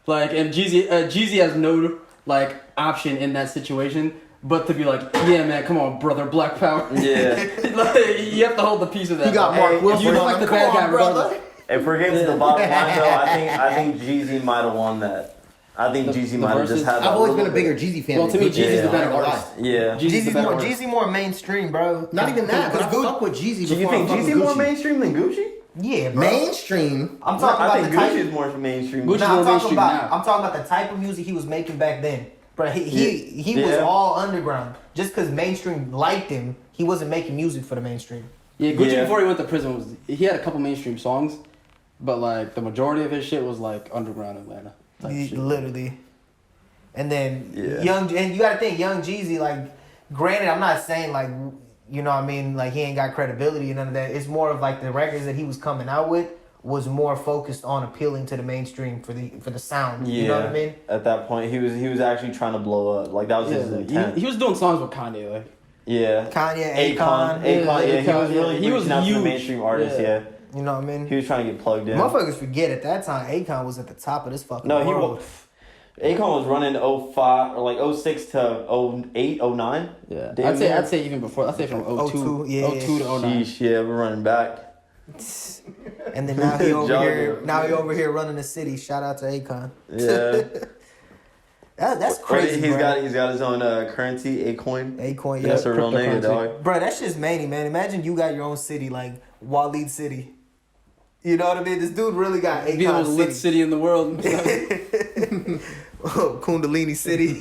Like, and Jeezy has no like option in that situation but to be like, yeah, man, come on, brother, Black Power. Yeah. Like, you have to hold the piece of that. You got bro. Mark Wilson. You look like the Come bad on, guy, brother. regardless. If we're getting to the bottom line, though, I think Jeezy might have won that. I think Jeezy might have verses? just had. I've always been a little bigger bit. Jeezy fan. Well, to me, than Jeezy's Gucci. the better I'm not gonna artist. lie. Yeah. Jeezy's the better artist. Jeezy more mainstream, bro. Not even that, but I Gucci- fuck with Jeezy Do you before I think fuck with Jeezy more Gucci. mainstream than Gucci? Yeah, bro. Mainstream? I'm talking I about think the type. Gucci is more mainstream. Gucci- No, more I'm talking mainstream about. now. I'm talking about the type of music he was making back then. Bro, he was Yeah. all underground. Just because mainstream liked him, he wasn't making music for the mainstream. Yeah, Gucci Yeah. before he went to prison he had a couple mainstream songs, but like the majority of his shit was like underground Atlanta type shit. Literally. And then Yeah. you gotta think Young Jeezy, like, granted, I'm not saying like, you know what I mean, like he ain't got credibility and none of that. It's more of like the records that he was coming out with was more focused on appealing to the mainstream for the sound. Yeah. You know what I mean? At that point, he was actually trying to blow up. Like that was his Yeah, intent. he was doing songs with Kanye, like Yeah. Kanye, Akon. Akon. Yeah, he was really he was reaching out to the huge. mainstream artists. Yeah. Yeah. You know what I mean? He was trying to get plugged in. Motherfuckers forget at that time Akon was at the top of this fucking No, he world. was. Akon was running 05 or like 06 to 08, 09. yeah. Damn near. I'd say even before. I'd say from 02, 02, yeah. 02 to 09. Sheesh, yeah, we're running back. And then now he over Jogging. here. Now he over here running the city. Shout out to Akon. Yeah. That's crazy. He's bro. got his own currency, Acoin. Acorn, yeah. That's a real nigga, cryptocurrency. dog. Bro, that's just many, man. Imagine you got your own city, like Waleed City. You know what I mean? This dude really got Be the Akon most lit City. city in the world. Oh, Kundalini City.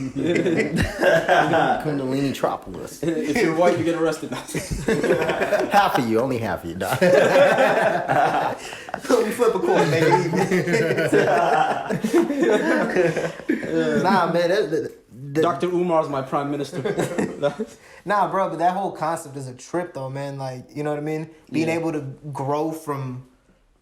Kundalini Tropolis. If you're white, you get arrested. Half of you, only half of you, dog. We flip a coin, baby. Nah, man. Dr. Umar's my prime minister. Nah, bro, but that whole concept is a trip, though, man. Like, you know what I mean? Being Yeah. able to grow from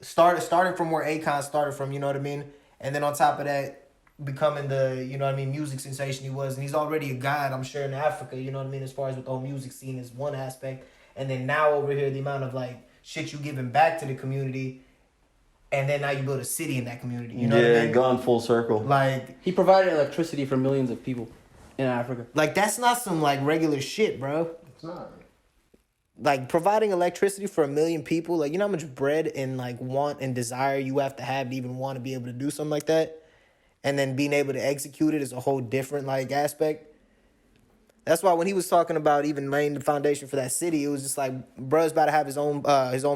starting from where Akon started from, you know what I mean? And then on top of that, becoming the, you know what I mean, music sensation he was. And he's already a god, I'm sure, in Africa, you know what I mean, as far as with the whole music scene is one aspect. And then now over here, the amount of, like, shit you giving back to the community. And then now you build a city in that community, you know what I mean? Gone full circle. Like, He provided electricity for millions of people in Africa. that's not some, like, regular shit, bro. It's not. Like, providing electricity for 1 million people, like, you know how much bread and, like, want and desire you have to even want to be able to do something like that? And then being able to execute it is a whole different, like, aspect. That's why when he was talking about even laying the foundation for that city, it was just like, bro's about to have his own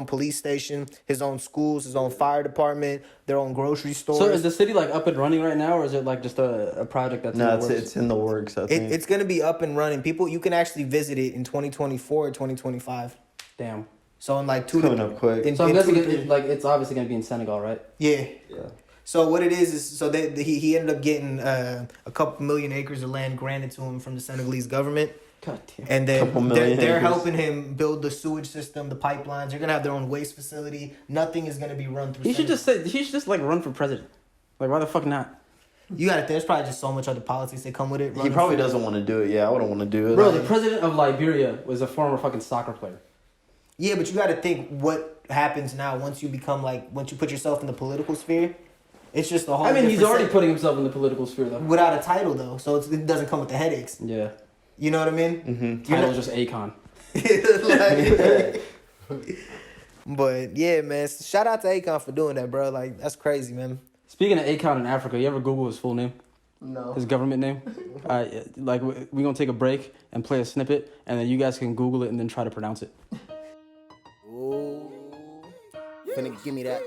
police station, his own schools, his own fire department, their own grocery stores. So is the city like up and running right now, or is it like just a project that's in No, the works? it's in the works. I think. It's going to be up and running. People, you can actually visit it in 2024 or 2025. Damn. So in like coming up quick. in So I'm in guessing 2 it, like it's obviously gonna be in Senegal, right? Yeah. Yeah. So what it is so he ended up getting a couple million acres of land granted to him from the Senegalese government. God damn. And then Couple million they're acres. helping him build the sewage system, the pipelines. They're gonna have their own waste facility. Nothing is gonna be run through. He should Senegal. just like run for president. Like why the fuck not? You got to. There's probably just so much other politics that come with it. He running probably for- doesn't want to do it. Yeah, I wouldn't want to do it. Bro, Like, the president of Liberia was a former fucking soccer player. Yeah, but you got to think what happens now once you put yourself in the political sphere. It's just a whole. I mean, he's already set. putting himself in the political sphere though. Without a title though, so it doesn't come with the headaches. Yeah. You know what I mean? Mm-hmm. Title's just Akon. But yeah, man, shout out to Akon for doing that, bro. Like that's crazy, man. Speaking of Akon in Africa, you ever Google his full name? No. His government name? Like, we're going to take a break and play a snippet, and then you guys can Google it and then try to pronounce it. Ooh, finna give me that.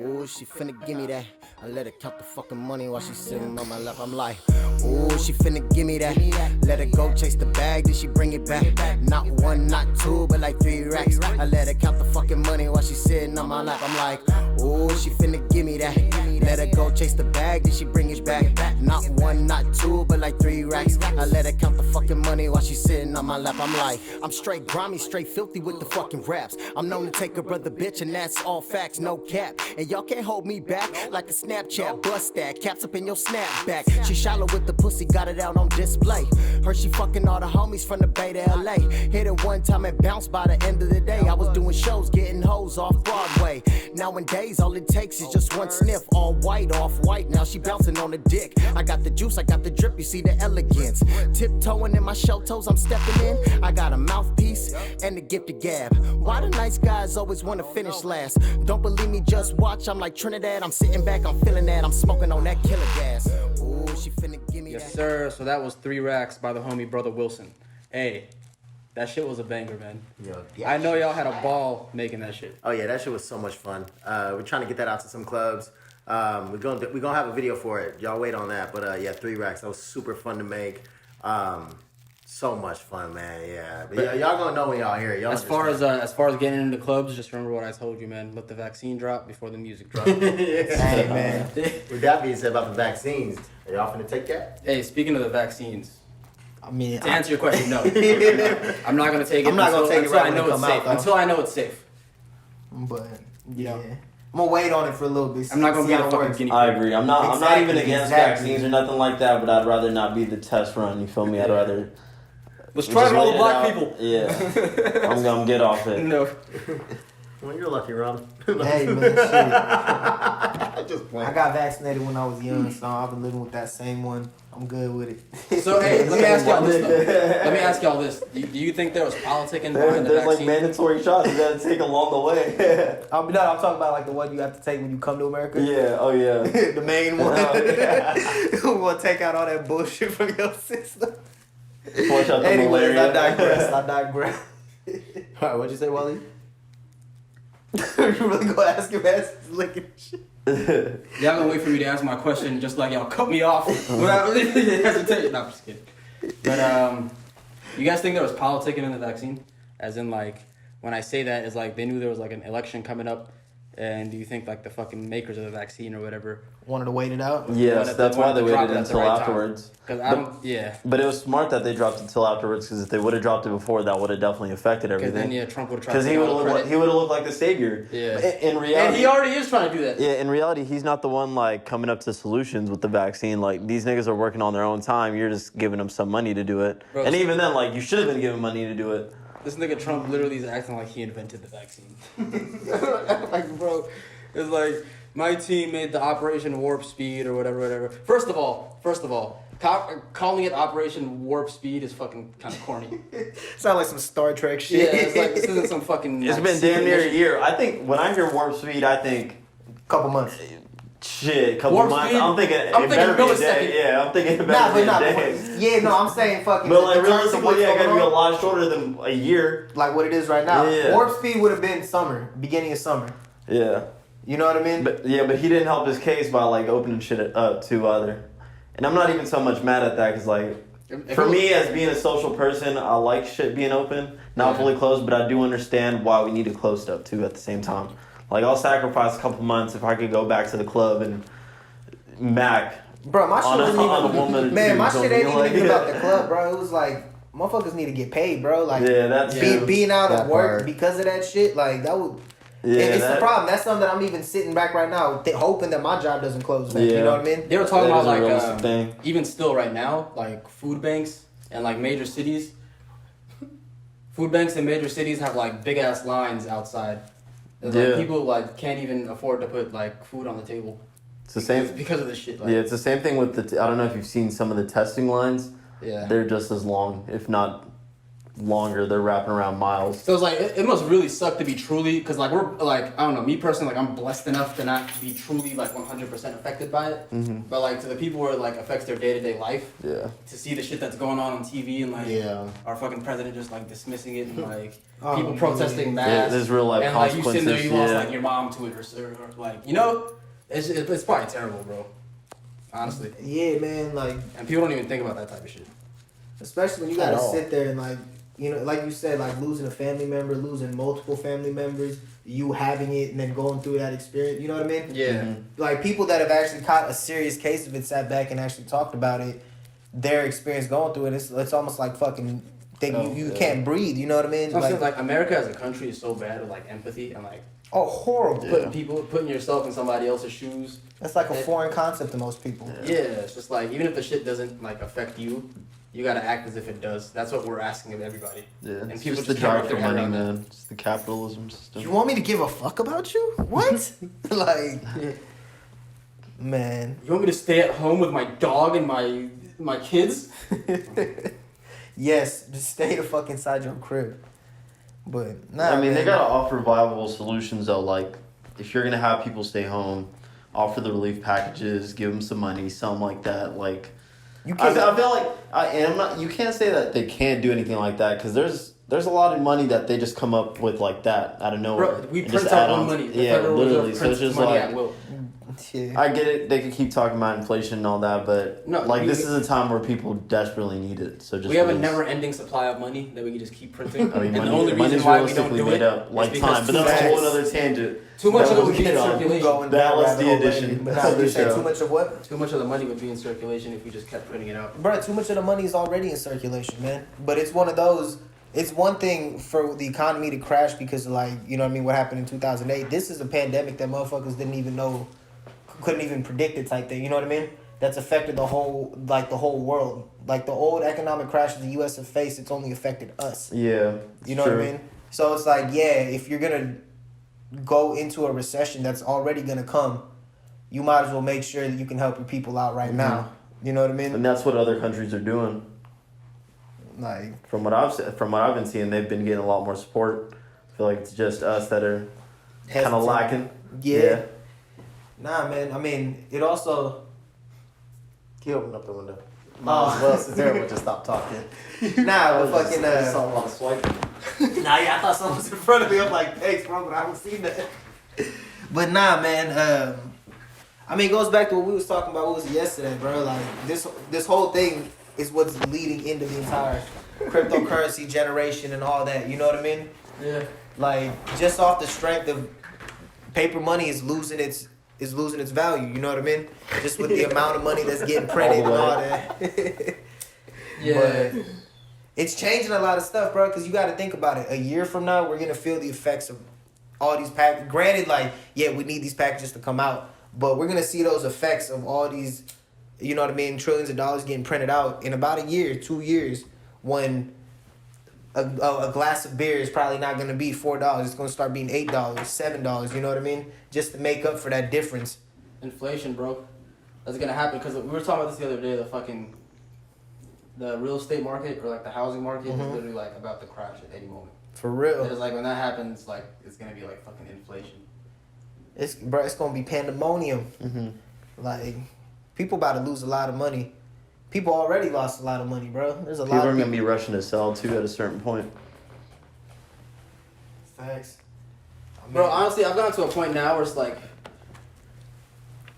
Ooh, she finna give me that. I let her count the fucking money while she's sitting on my lap. I'm like, ooh, she finna give me that. Let her go chase the bag, then she bring it back. Not one, not two, but like 3 racks. I let her count the fucking money while she's sitting on my lap. I'm like, ooh, she finna give me that. Let her go chase the bag, then she bring it back. Not one, not two, but like 3 racks. I let her count the fucking money while she's sitting on my lap. I'm like, I'm straight grimy, straight filthy with the fucking raps. I'm known to take a brother bitch, and that's all facts, no cap. And y'all can't hold me back like a Snapchat bust that. Caps up in your snapback. She shallow with the pussy, got it out on display. Heard she fucking all the homies from the Bay to LA. Hit it one time and bounced by the end of the day. I was doing shows, getting hoes off Broadway. Nowadays, all it takes is just one sniff. All white, off white. Now she bouncing on the dick. I got the juice, I got the drip, you see the elegance. Tiptoeing in my shell toes, I'm stepping in. I got a mouthpiece and the gift of gab. Why the nice guys always wanna finish last? Don't believe me, just watch. I'm like Trinidad, I'm sitting back, I'm feeling that. I'm smoking on that killer gas. Ooh, she finna give me Yes, that. sir. So that was 3 racks by the homie Brother Wilson. Hey, that shit was a banger, man. Yo, I know y'all had a ball making that shit. Oh yeah, that shit was so much fun. We're trying to get that out to some clubs. We're gonna have a video for it. Y'all wait on that. But yeah, 3 racks. That was super fun to make. So much fun, man. Yeah, but yeah, y'all gonna know when y'all hear it. Y'all As far as getting into clubs, just remember what I told you, man. Let the vaccine drop before the music drops. hey man, with that being said about the vaccines, are y'all finna take that? Hey, speaking of the vaccines, I mean, to answer your question, no. I'm not gonna take it. I'm not gonna take it until right I when know it it's come out, safe. though. Until I know it's safe. but yeah, Yeah. I'm gonna wait on it for a little bit. I'm not gonna see be how a it fucking works. guinea pig. I agree. I'm not even against Exactly. vaccines or nothing like that, but I'd rather not be the test run. You feel me? I'd rather. Let's try it on all the wait black out. people. Yeah, I'm gonna get off it. No. Well, you're lucky, Ron. Hey man, shit. Just playing. I got vaccinated when I was young, so I've been living with that same one. I'm good with it. So hey, let me ask y'all this though. Let me ask y'all this. Do you think there was politicking behind the There's like vaccine? mandatory shots you gotta take along the way. I'm talking about like the one you have to take when you come to America. Yeah. Oh yeah. The main one. Who will take out all that bullshit from your system. Flush out the Anyways, malaria. I digress. All right, what'd you say, Wally? You really gonna ask him as he's licking shit? Y'all gonna wait for me to answer my question just like y'all cut me off without hesitation. No, I'm just kidding. But you guys think there was politicking in the vaccine? As in like, when I say that, it's like they knew there was like an election coming up, and do you think like the fucking makers of the vaccine or whatever? Wanted to wait it out? Yes, that's why they wanted to drop waited it at the until right time? afterwards. Because I don't, yeah. But it was smart that they dropped it until afterwards, because if they would have dropped it before, that would have definitely affected Because everything. then, yeah, Trump would have tried Because to he take would all the credit. have looked like the savior. Yeah. But in reality, And he already is trying to do that. yeah, in reality, he's not the one like coming up to solutions with the vaccine. Like these niggas are working on their own time. You're just giving them some money to do it. Bro, and even then, like you should have been given money to do it. This nigga Trump literally is acting like he invented the vaccine. Like, bro, it's like my team made the Operation Warp Speed or whatever. First of all, calling it Operation Warp Speed is fucking kind of corny. Sound like some Star Trek shit. Yeah, it's like this isn't some fucking. It's like, been damn secret near a mission. year. I think when I hear warp speed, I think Couple months. shit, couple Warp months. speed? I'm thinking it I'm thinking better be a millisecond. day. Yeah, I'm thinking it Nah, better but be nah, a day. yeah, no, I'm saying fucking. But like in terms of realistically, what's yeah, it going gotta be a on, lot shorter than a year. like what it is right now. Yeah. Warp speed would have been summer, beginning of summer. Yeah. You know what I mean? But he didn't help his case by like opening shit up to other. And I'm not even so much mad at that because like If for it- me as being a social person, I like shit being open, not Yeah. fully closed, but I do understand why we need to close stuff too at the same time. Like I'll sacrifice a couple months if I could go back to the club and Mac. Bro, my shit On a- wasn't on a even. woman or Man, two, my so shit ain't you're like- even about the club, bro. It was like motherfuckers need to get paid, bro. Like Yeah, that's true. being out That of work part. because of that shit. Like that would. Yeah, it's that- the problem. That's something that I'm even sitting back right now, hoping that my job doesn't close back. You Yeah. know what I mean? They were talking That about is a like realistic thing. even still right now, like food banks and like major cities. food banks in major cities have like big ass lines outside. And, Yeah. like, people like can't even afford to put like food on the table. It's the same. Because of this shit. Like, Yeah, it's the same thing with I don't know if you've seen some of the testing lines. yeah. They're just as long, if not longer. They're wrapping around miles. So it's like it must really suck to be truly, because like we're like, I don't know, me personally, like I'm blessed enough to not be truly like 100% affected by it. Mm-hmm. But like to the people where it like affects their day-to-day life, Yeah. to see the shit that's going on TV and like Yeah. our fucking president just like dismissing it and like Oh, people man. protesting Yeah, mass. there's real life and like you sitting there, consequences. you lost Yeah. like your mom to it or like, you know, it's probably terrible, bro. Honestly. Yeah, man. Like, And people don't even think about that type of shit. especially when you At gotta all. sit there and like, you know, like you said, like losing a family member, losing multiple family members, you having it and then going through that experience. You know what I mean? Yeah. Mm-hmm. Like people that have actually caught a serious case of it, sat back and actually talked about it, their experience going through it. It's almost like fucking. You yeah. can't breathe. You know what I mean? Sometimes like America as a country is so bad with like empathy and like oh, horrible. putting yourself in somebody else's shoes. That's like a foreign concept to most people. Yeah, it's just like even if the shit doesn't like affect you, you gotta act as if it does. That's what we're asking of everybody. Yeah. And It's people just the just can't drive for wrap their head money, around it. man. It's the capitalism system. You want me to give a fuck about you? What? Like, man. You want me to stay at home with my dog and my kids? Yes, just stay the fuck inside your crib. But nah, I mean, man. they gotta offer viable solutions though. Like, if you're gonna have people stay home, offer the relief packages, give them some money, something like that. Like, You I can't. feel like and I'm not. You can't say that they can't do anything like that because there's a lot of money that they just come up with like that out of nowhere. Bro, we and print just out add our on- money. The Yeah, Federal literally. Reserve So it's prints just money like. at will. Yeah. I get it. They could keep talking about inflation and all that, but No, like we- this is a time where people desperately need it. So just We have a release. never-ending supply of money that we can just keep printing. I mean, and money, the only reason money's why we don't realistically do made it up is like because time, but too that's a whole much- other tangent. Too much of That it would we'll be in get on. circulation. Going That down was rabbit the hole addition. already. But That's nah, the you said show. too much of what? Too much of the money would be in circulation if we just kept printing it out. Bro, too much of the money is already in circulation, man. But it's one of those. It's one thing for the economy to crash because, like, you know what I mean, what happened in 2008. This is a pandemic that motherfuckers didn't even know, couldn't even predict it type thing. You know what I mean? That's affected the whole world. Like the old economic crashes the U.S. have faced, it's only affected us. Yeah, You know what I mean? So it's like, yeah, if you're gonna go into a recession that's already gonna come, you might as well make sure that you can help your people out right now. You know what I mean? And that's what other countries are doing. Like, From what I've been seeing, they've been getting a lot more support. I feel like it's just us that are kind of hesitant. lacking. Yeah. Nah, man. I mean, it also. He opened up the window. Miles Wells is there, but just stop talking. Nah, but fucking. I saw a lot of swiping. Nah, yeah, I thought someone was in front of me. I'm like, thanks, bro, but I haven't seen that. But nah, man. I mean, it goes back to what we was talking about. What was it yesterday, bro? Like this whole thing is what's leading into the entire cryptocurrency generation and all that. You know what I mean? Yeah. Like just off the strength of paper money is losing its value. You know what I mean? Just with the amount of money that's getting printed and all that. Yeah. But it's changing a lot of stuff, bro. Because you got to think about it. A year from now, we're gonna feel the effects of all these packages. Granted, like we need these packages to come out, but we're gonna see those effects of all these. You know what I mean? Trillions of dollars getting printed out in about a year, 2 years, when a glass of beer is probably not going to be $4. It's going to start being $8, $7. You know what I mean? Just to make up for that difference. Inflation, bro. That's gonna happen because we were talking about this the other day. The real estate market or like the housing market is literally like about to crash at any moment. For real. It's like when that happens, like it's gonna be like fucking inflation. It's going to be pandemonium. Mm-hmm. Like, people about to lose a lot of money. People already lost a lot of money, bro. There's a People lot are of gonna be rushing to sell too at a certain point. facts. I mean, Bro, honestly, I've gotten to a point now where it's like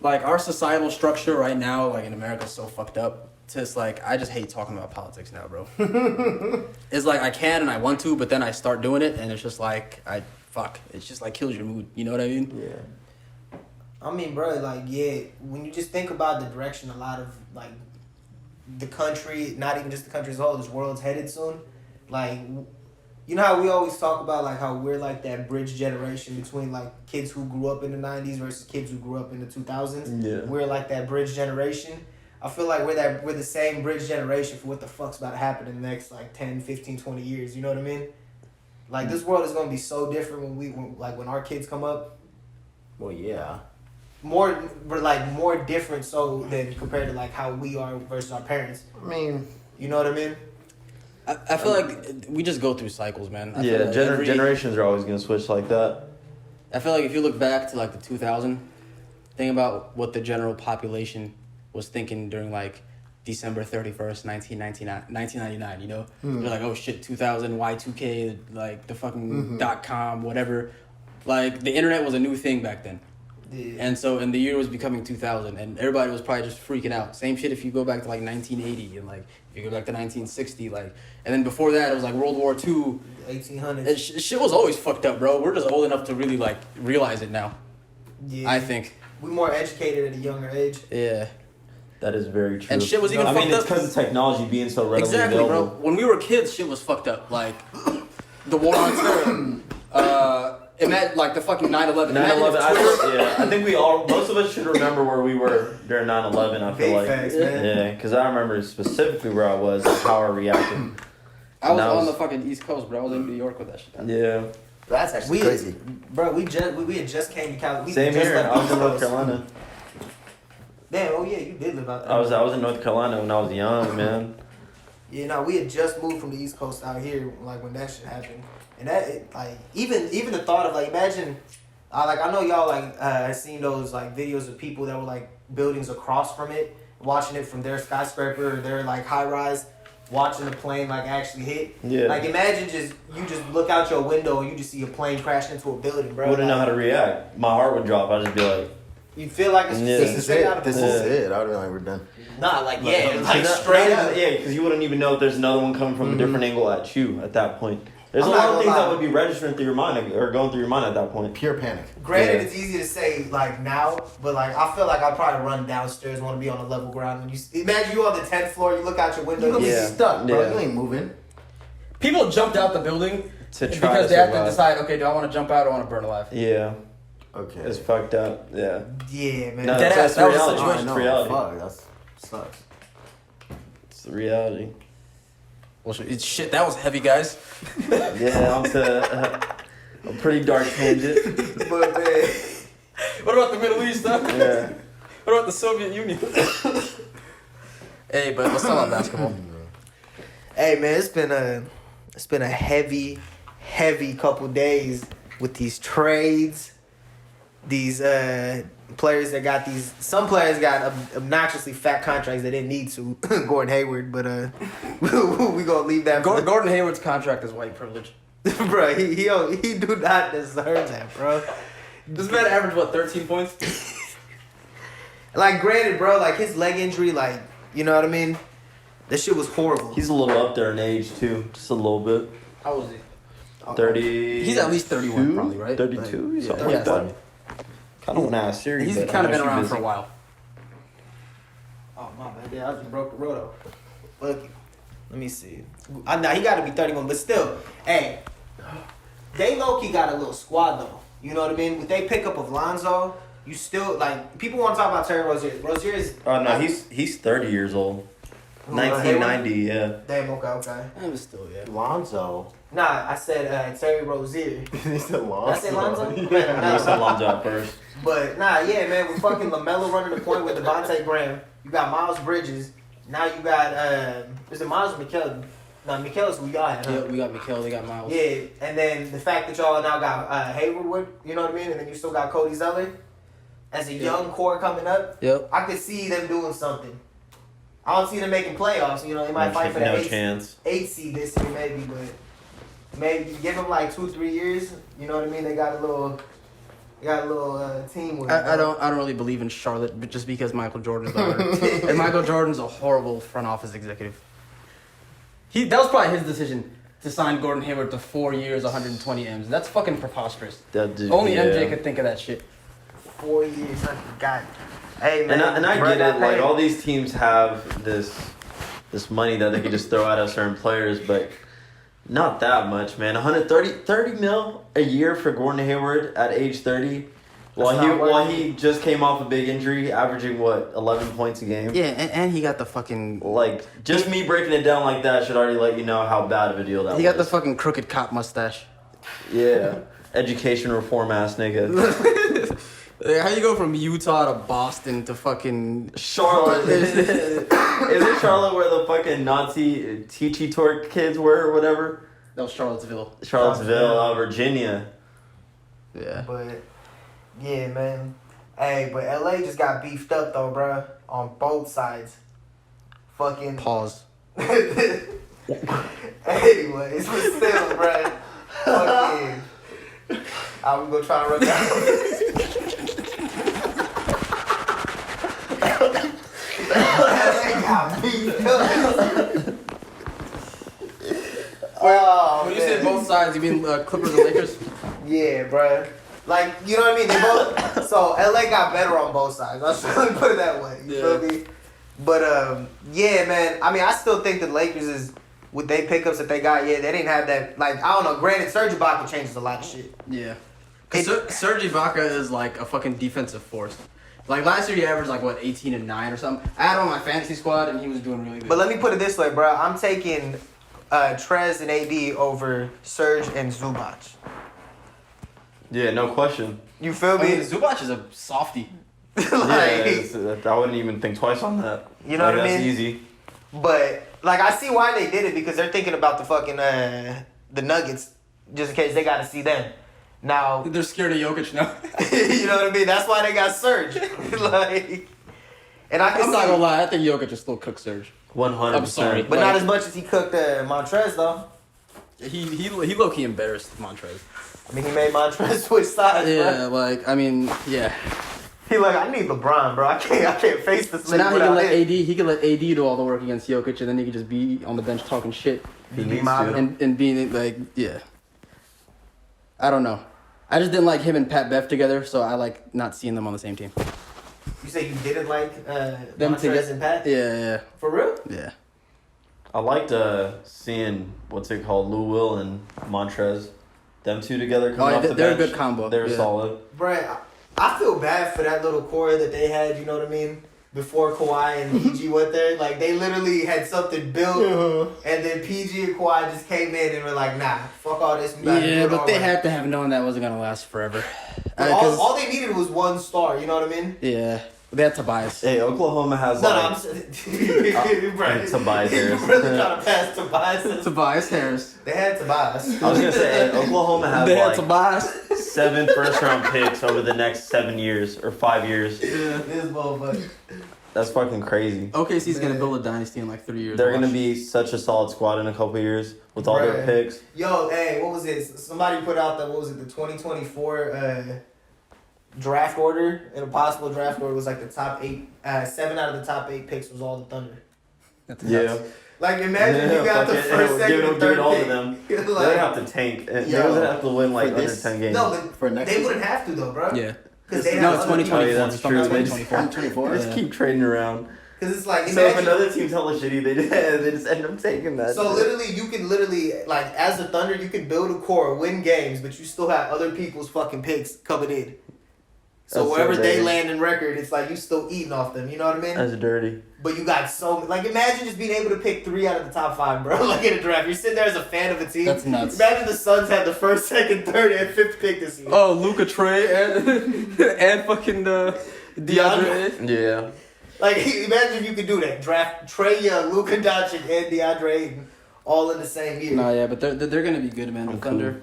our societal structure right now, like in America, is so fucked up. It's like I just hate talking about politics now, bro. It's like I can and I want to, but then I start doing it, and it's just like it's just like kills your mood. You know what I mean? Yeah. I mean, bro, like, yeah, when you just think about the direction a lot of, like, the country, not even just the country as a whole, this world's headed soon, like, you know how we always talk about, like, how we're, like, that bridge generation between, like, kids who grew up in the 90s versus kids who grew up in the 2000s? Yeah. We're, like, that bridge generation. I feel like we're the same bridge generation for what the fuck's about to happen in the next, like, 10, 15, 20 years, you know what I mean? Like this world is gonna be so different when our kids come up. Well, yeah. More different so than compared to like how we are versus our parents. I mean, you know what I mean? I feel like we just go through cycles, man. I Yeah, feel like generations are always gonna switch like that. I feel like if you look back to like the 2000, think about what the general population was thinking during like December 31st, 1999, you know? They're like, oh shit, 2000, Y2K, like the fucking .com, whatever. Like the internet was a new thing back then. Yeah. And so, and the year was becoming 2000, and everybody was probably just freaking out. Same shit if you go back to like 1980, and like if you go back to 1960, like, and then before that it was like World War II. 1800s. Shit was always fucked up, bro. We're just old enough to really like realize it now. Yeah. I think. We're more educated at a younger age. Yeah. That is very true. And shit was even I mean, fucked it's up. because of technology being so readily Exactly, available. bro. When we were kids, shit was fucked up. Like the war on terror. Imagine like the fucking 9/11. 9/11. I think most of us should remember where we were during 9/11. I feel Big like, facts, man. yeah, because I remember specifically where I was, and how I reacted. I was And on the fucking East Coast, bro. I was in New York with that shit. Yeah, that's actually We crazy. Bro, we had just came to California. same here. I was in North Carolina. Damn, oh yeah, you did live out there. I was in North Carolina when I was young, man. Yeah, no, we had just moved from the East Coast out here, like when that shit happened, and like even the thought of like imagine, I know y'all like seen those like videos of people that were like buildings across from it, watching it from their skyscraper or their like high rise, watching the plane like actually hit. Yeah. Like imagine you just look out your window and you just see a plane crash into a building, bro. I wouldn't know Like, how to react. My heart would drop. I'd just be like, you feel like it's Yeah. This is straight out it. of This the is movie. it. I would be like, we're done. Nah, like straight up. Yeah, because you wouldn't even know if there's another one coming from a different angle at you at that point. There's I'm a not lot of gonna things lie. that would be registering through your mind or going through your mind at that point. Pure panic. Granted, Yeah. it's easy to say like now, but like I feel like I'd probably run downstairs, want to be on a level ground. When you imagine you on the 10th floor, you look out your window, You're gonna you be Yeah. stuck, bro. Yeah. You ain't moving. People jumped out the building To try because to they have to survive. decide, okay, do I want to jump out or want to burn alive? Yeah, Okay. it's fucked up. Yeah. Yeah, man. No, Dead that's ass, that was a reality. situation. It's know. reality. Fuck, that sucks. It's the reality. Well, shit, that was heavy, guys. Yeah, I'm to a pretty dark tangent. But man, What about the Middle East, huh? Yeah. What about the Soviet Union? Hey, but let's talk about basketball. hey man, it's been a heavy couple days with these trades. These players that got these. Some players got obnoxiously fat contracts they didn't need to. Gordon Hayward, but we gonna leave that. for- Gordon Hayward's contract is white privilege. Bro, he do not deserve that, bro. This man averaged, what, 13 points? Like, granted, bro, like his leg injury, like, you know what I mean? That shit was horrible. He's a little up there in age too, just a little bit. How old is he? 30. He's at least 31 probably, right? 32, Yeah, something yeah, like that. Kind of want to ask Siri. He's but kind of I know been she's around busy. for a while. Oh, my bad. Yeah, I just broke the roto. Look, let me see. Nah, he got to be 31, but still, hey, they low-key got a little squad, though. You know what I mean? With they pick up of Lonzo, you still, like, people want to talk about Terry Rozier. Rozier's... Oh no, he's 30 years old. Who, 1990, yeah. Damn, okay. I was still, yeah. Lonzo. Nah, I said Terry Rozier. He said Lonzo. Did I say Lonzo? I said Lonzo at first. But nah, yeah, man, with fucking LaMelo running the point with Devontae Graham, you got Miles Bridges. Now you got is it Miles or Mikal? No, Mikal's who y'all had. Huh? Yeah, we got Mikal, they got Miles. Yeah, and then the fact that y'all now got Hayward with, you know what I mean, and then you still got Cody Zeller as a young core coming up. Yep. I could see them doing something. I don't see them making playoffs. You know, they might fight for No that chance. 8 seed this year, maybe, but maybe give them like 2-3 years. You know what I mean? They got a little team with. I don't really believe in Charlotte, but just because Michael Jordan's the owner. And Michael Jordan's a horrible front office executive. That was probably his decision to sign Gordon Hayward to 4 years, 120 M's. That's fucking preposterous. Only MJ could think of that shit. 4 years. God. Hey man. And I bro, get that it. Like pay- all these teams have this money that they can just throw out at certain players, but not that much, man. 30 mil a year for Gordon Hayward at age 30. While he just came off a big injury, averaging what, 11 points a game. Yeah, and he got the fucking... Like just me breaking it down like that should already let you know how bad of a deal that was. He got the fucking crooked cop mustache. Yeah. Education reform ass nigga. How you go from Utah to Boston to fucking Charlotte. Is it Charlotte where the fucking Nazi Teachy Torque kids were or whatever? That was Charlottesville. Charlottesville, Virginia. Yeah. But yeah, man. Hey, but LA just got beefed up though, bruh, on both sides. Fucking Pause. Anyways, but still, bruh. Fucking. I was gonna try to run LA got beefed up. Oh, When you man. say both sides, you mean Clippers and Lakers? Yeah, bruh. Like, you know what I mean? They both. So LA got better on both sides. Let's put it that way. You feel me? But yeah, man. I mean, I still think the Lakers is with they pickups that they got. Yeah, they didn't have that. Like, I don't know. Granted, Serge Ibaka changes a lot of shit. Yeah. Cause Serge Ibaka is like a fucking defensive force. Like last year, he averaged like what 18 and 9 or something. I had him on my fantasy squad, and he was doing really good. But let me put it this way, bro. I'm taking Trez and AD over Serge and Zubac. Yeah, no question. You feel I me? mean, Zubac is a softie. Like, I wouldn't even think twice on that. You know what I That's mean? easy. But like, I see why they did it because they're thinking about the fucking the Nuggets, just in case they got to see them. Now, They're scared of Jokic now. you know what I mean? That's why they got Serge. Like, and I can I'm see, not gonna lie, I think Jokic is still cook Serge. 100%. I'm sorry. but not as much as he cooked Montrez though. He low key embarrassed Montrez. I mean, he made Montrez switch sides, Yeah, bro. like I mean, yeah. He like, I need LeBron, bro. I can't face this. So nigga now he can without let him. AD. He can let AD do all the work against Jokic, and then he can just be on the bench talking shit He Be needs mobbing to. him. and being like, yeah. I don't know. I just didn't like him and Pat Bev together, so I like not seeing them on the same team. You say you didn't like Them Montrez together. and Pat? Yeah, For real? yeah. I liked seeing what's it called, Lou Will and Montrez, them two together. Oh, Coming yeah, off the they're a bench. good combo. They're Yeah. solid. Bruh, I feel bad for that little core that they had, you know what I mean? Before Kawhi and PG went there. Like, they literally had something built, and then PG and Kawhi just came in and were like, nah, fuck all this. We gotta do Yeah, it but our they way. had to have known that wasn't gonna last forever. But all they needed was one star, you know what I mean? Yeah, they had Tobias. Hey, Oklahoma has No, like. I'm saying. Tobias You Harris. really trying to pass Tobias? Tobias Harris. They had Tobias. I was gonna say Oklahoma has They had like Tobias. 7 first-round picks over the next 7 years or 5 years. This motherfucker. That's fucking crazy. OKC's gonna Man. build a dynasty in like 3 years. They're gonna Watch. be such a solid squad in a couple years with all their Bruh. picks. Yo, hey, what was it? Somebody put out the, what was it, the 2024 draft order, and a possible draft order was like the top 8, 7 out of the top 8 picks was all the Thunder. That's Yeah. nuts. Like, imagine you got fuck the it. first, second, give and it third all pick. to them. Like, They're gonna have to tank. They're Yo. gonna have to win like For under this- 10 games. no, but For next they season? wouldn't have to though, bro. Yeah. Because they No, have it's other 2024. Oh, yeah, that's It's from true. 2024. 2024. Just keep trading around. Because it's like, So if imagine. another team's hella shitty, they just end up taking that. So literally, you can literally, like, as a Thunder, you can build a core, win games, but you still have other people's fucking picks coming in. So That's so wherever they dirty. land in record, it's like you still eating off them. You know what I mean? That's dirty. But you got so, like, imagine just being able to pick 3 out of the top 5, bro. Like in a draft, you're sitting there as a fan of a team. That's nuts. Imagine the Suns had the first, second, third, and 5th pick this year. Oh, Luca Trey and fucking DeAndre. Yeah. Like, imagine if you could do that. Draft Trae Young, Luka Doncic, and DeAndre Ayton all in the same year. No, yeah, but they're gonna be good, man. The I'm Thunder.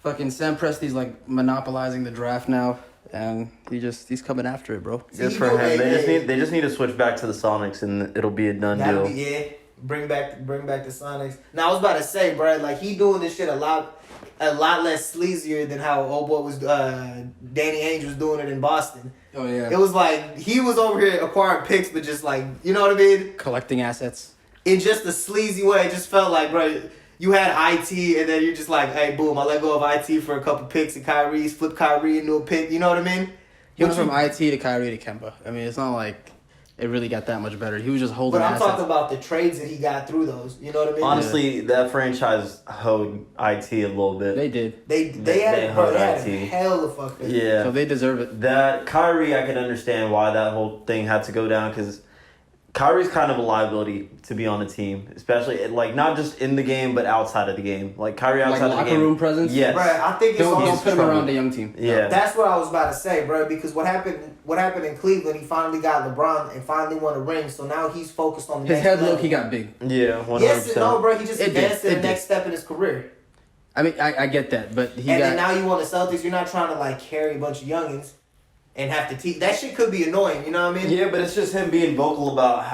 Fucking Sam Presti's like monopolizing the draft now, and he's coming after it, bro. Good See, for you know, him. hey. They just need to switch back to the Sonics and it'll be a done That'll deal. be it. Bring back the Sonics. Now I was about to say, bro, like he doing this shit a lot less sleazier than how old boy was. Danny Ainge was doing it in Boston. Oh yeah. It was like he was over here acquiring picks, but just like, you know what I mean, Collecting assets. in just a sleazy way. It just felt like, bro, you had IT, and then you're just like, hey, boom, I let go of IT for a couple picks, and Kyrie's flip Kyrie into a pick. You know what I mean? He went But from IT to Kyrie to Kemba. I mean, it's not like it really got that much better. He was just holding But I'm assets. talking about the trades that he got through those. You know what I mean? Honestly, that franchise hoed IT a little bit. They did. They they had had him IT. hell of fucked up. Yeah. So they deserve it. That Kyrie, I can understand why that whole thing had to go down because Kyrie's kind of a liability to be on a team, especially like not just in the game but outside of the game. Like Kyrie outside of the locker game. room presence? Yes. Bro, I think it's Don't also put him around a young team. Yeah. That's what I was about to say, bro. Because what happened in Cleveland, he finally got LeBron and finally won a ring. So now he's focused on the His next head level. look, he got big. Yeah. 100%. Yes and no, bro. He just It did. advanced to It the did. next step in his career. I mean, I get that, but he And got. then now you want the Celtics. You're not trying to like carry a bunch of youngins and have to teach. That shit could be annoying. You know what I mean? Yeah, but it's just him being vocal about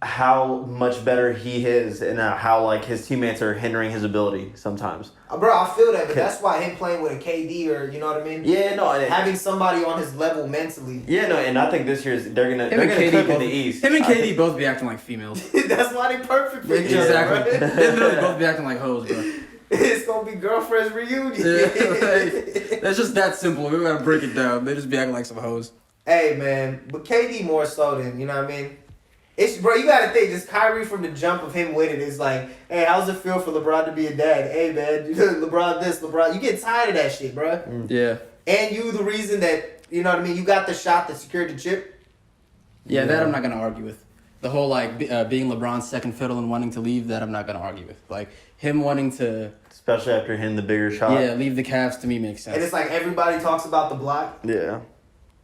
how much better he is and how like his teammates are hindering his ability sometimes. Bro, I feel that, but that's why him playing with a KD or you know what I mean? Yeah, no, and Having somebody on his level mentally. yeah, no, and I think this year's they're gonna Him and cook in KD the both, East. him and I KD think- both be acting like females. That's why they perfect for each other, Exactly. bro. They literally both be acting like hoes, bro. It's gonna be girlfriends reunion. Yeah, that's just that simple. We gotta break it down. They just be acting like some hoes. Hey man, but KD more so than you know what I mean. It's bro, you gotta think. Just Kyrie from the jump of him winning is like, hey, how's it feel for LeBron to be a dad? Hey man, LeBron this, LeBron. You get tired of that shit, bro. Yeah. And you the reason that you know what I mean. You got the shot that secured the chip. Yeah, that I'm not gonna argue with. The whole like being LeBron's second fiddle and wanting to leave, that I'm not gonna argue with. Like him wanting to, especially after hitting the bigger shot. leave the Cavs to me makes sense. And it's like everybody talks about the block. Yeah.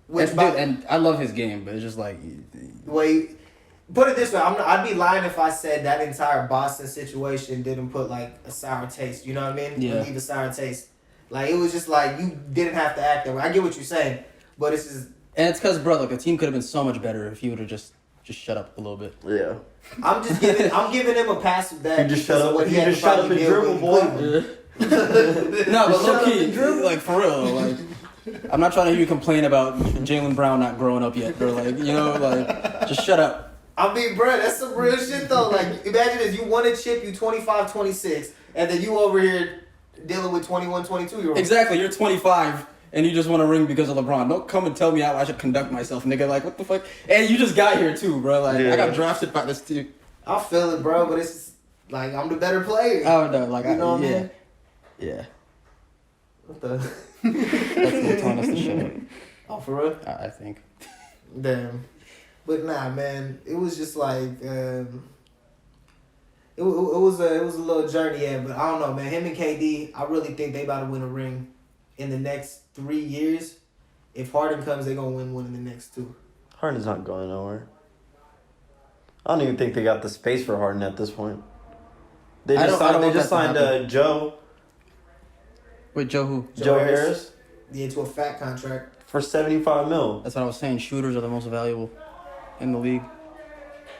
Which Dude, and I love his game, but it's just like, wait. Put it this way, I'd be lying if I said that entire Boston situation didn't put like a sour taste. You know what I mean? Yeah. Leave a sour taste. Like it was just like you didn't have to act that way. I get what you're saying, but it's just and it's because, bro, like the team could have been so much better if he would have just shut up a little bit. Yeah. I'm giving him a pass with that. You just because shut of up. what he You had just to shut up probably and deal dribble, with in boy. Cleveland. No, but Shut low up key, and dribble. like for real, like I'm not trying to hear you complain about Jaylen Brown not growing up yet, or like like just shut up. I mean, bro, that's some real shit though. Like imagine this, you won a chip, you 25, 26, and then you over here dealing with 21, 22-year-olds. Exactly, you're 25 and you just want a ring because of LeBron. Don't come and tell me how I should conduct myself, nigga. Like what the fuck? And you just got here too, bro. Like Yeah. I got drafted by this team. I feel it, bro, but it's just, like I'm the better player. Oh no, like You know what I mean? Yeah. What the? That's telling us to shut up. Oh, for real? I think. Damn. But nah, man, it was just like it was a little journey, yeah. But I don't know, man. Him and KD, I really think they about to win a ring in the next 3 years. If Harden comes, they gonna win one in the next 2. Harden's not going nowhere. I don't even think they got the space for Harden at this point. They I just don't signed, they want just that to signed happen. Joe Wait, Joe who? Joe Harris Yeah, to a fat contract. for $75 million. That's what I was saying. Shooters are the most valuable in the league.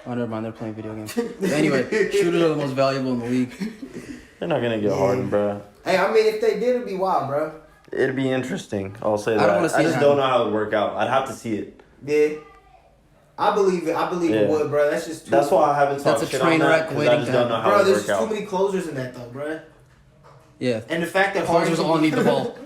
Oh, never mind. They're playing video games. But anyway, shooters are the most valuable in the league. They're not gonna get Harden, bro. Hey, I mean, if they did, it'd be wild, bro. It'd be interesting. I'll say I that. don't wanna see I it just happen. don't know how it would work out. I'd have to see it. Yeah. I believe it. I believe it Yeah. would, bro. That's just too. That's why I haven't That's talked a shit train on that wreck because I waiting just to don't know happen. how Bro, it would there's work just too out. many closers in that, though, bro. Yeah. And the fact that Harden Closers all need the ball.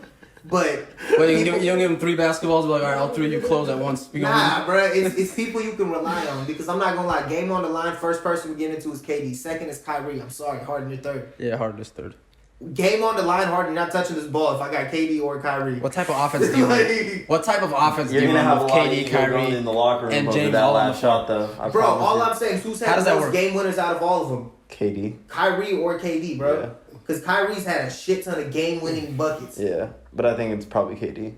But Wait, you don't give them 3 basketballs, be like, all right, all 3 of you close at once. We gonna nah, bro, it's people you can rely on because I'm not gonna lie. Game on the line. First person we get into is KD. Second is Kyrie. I'm sorry, Harden your third. Yeah, Harden is third. Game on the line, Harden. You're not touching this ball. If I got KD or Kyrie. What type of offense do you run? Like, What type of offense do You're you gonna run have a with lot of KD, ego going in Kyrie? the locker room and over James that all on last the floor. shot, though. I bro, promise all you. I'm saying is who's How had does the that most work? game winners out of all of them? KD. Kyrie or KD, bro. Yeah. Because Kyrie's had a shit ton of game winning buckets. Yeah, but I think it's probably KD.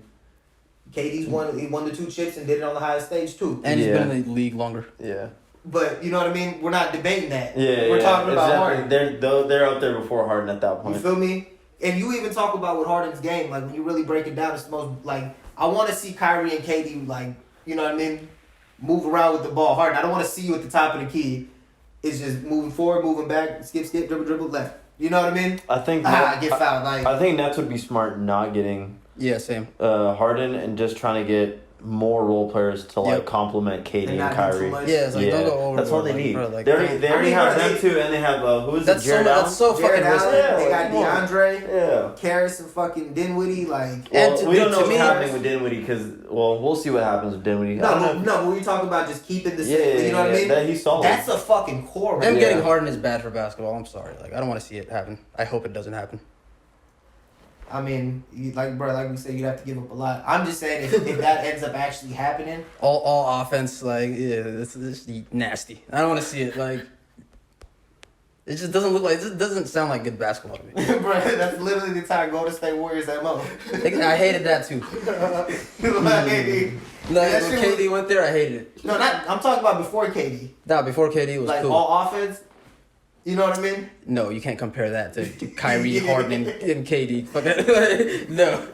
KD's won. He won the 2 chips and did it on the highest stage too. And he's Yeah. been in the league longer. Yeah. But you know what I mean? We're not debating that. Yeah, We're yeah, talking about exactly. Harden. They're up there before Harden at that You point. feel me? And you even talk about with Harden's game, like when you really break it down, it's the most like I want to see Kyrie and KD like you know what I mean, move around with the ball. Harden, I don't want to see you at the top of the key. It's just moving forward, moving back, skip, dribble, left. You know what I mean? I think Get fouled. Like I think Nets would be smart not getting Yeah, same. Harden and just trying to get more role players to like Yep. complement KD and and not do Kyrie. too much. Yeah, it's like, don't go overboard. That's all they like, need. bro, like, they already I mean, have bro, them too, and they have who is it? That's so, Jared Allen? that's so Jared fucking risky. Allen, Yeah, they got like, come on. DeAndre, Yeah. Karras, and fucking Dinwiddie. Like And Well, to- we don't know to what's me- happening with Dinwiddie because we'll see what happens with Dinwiddie. I don't know. no, but we talking about just keeping the Yeah, same. You know what I mean? that he's solid. That's a fucking core. Them Right? getting Yeah. Harden is bad for basketball. I'm sorry. Like I don't want to see it happen. I hope it doesn't happen. I mean, like we said, you'd have to give up a lot. I'm just saying if that ends up actually happening, all offense, like this nasty. I don't want to see it. Like it just doesn't look like it doesn't sound like good basketball to me. bro, that's literally the entire Golden State Warriors MO. I hated that too. Like, when KD went there, I hated it. No, I'm talking about before KD. Nah, before KD was Like cool. all offense. You know what I mean? No, you can't compare that to Kyrie, Harden, and KD. No.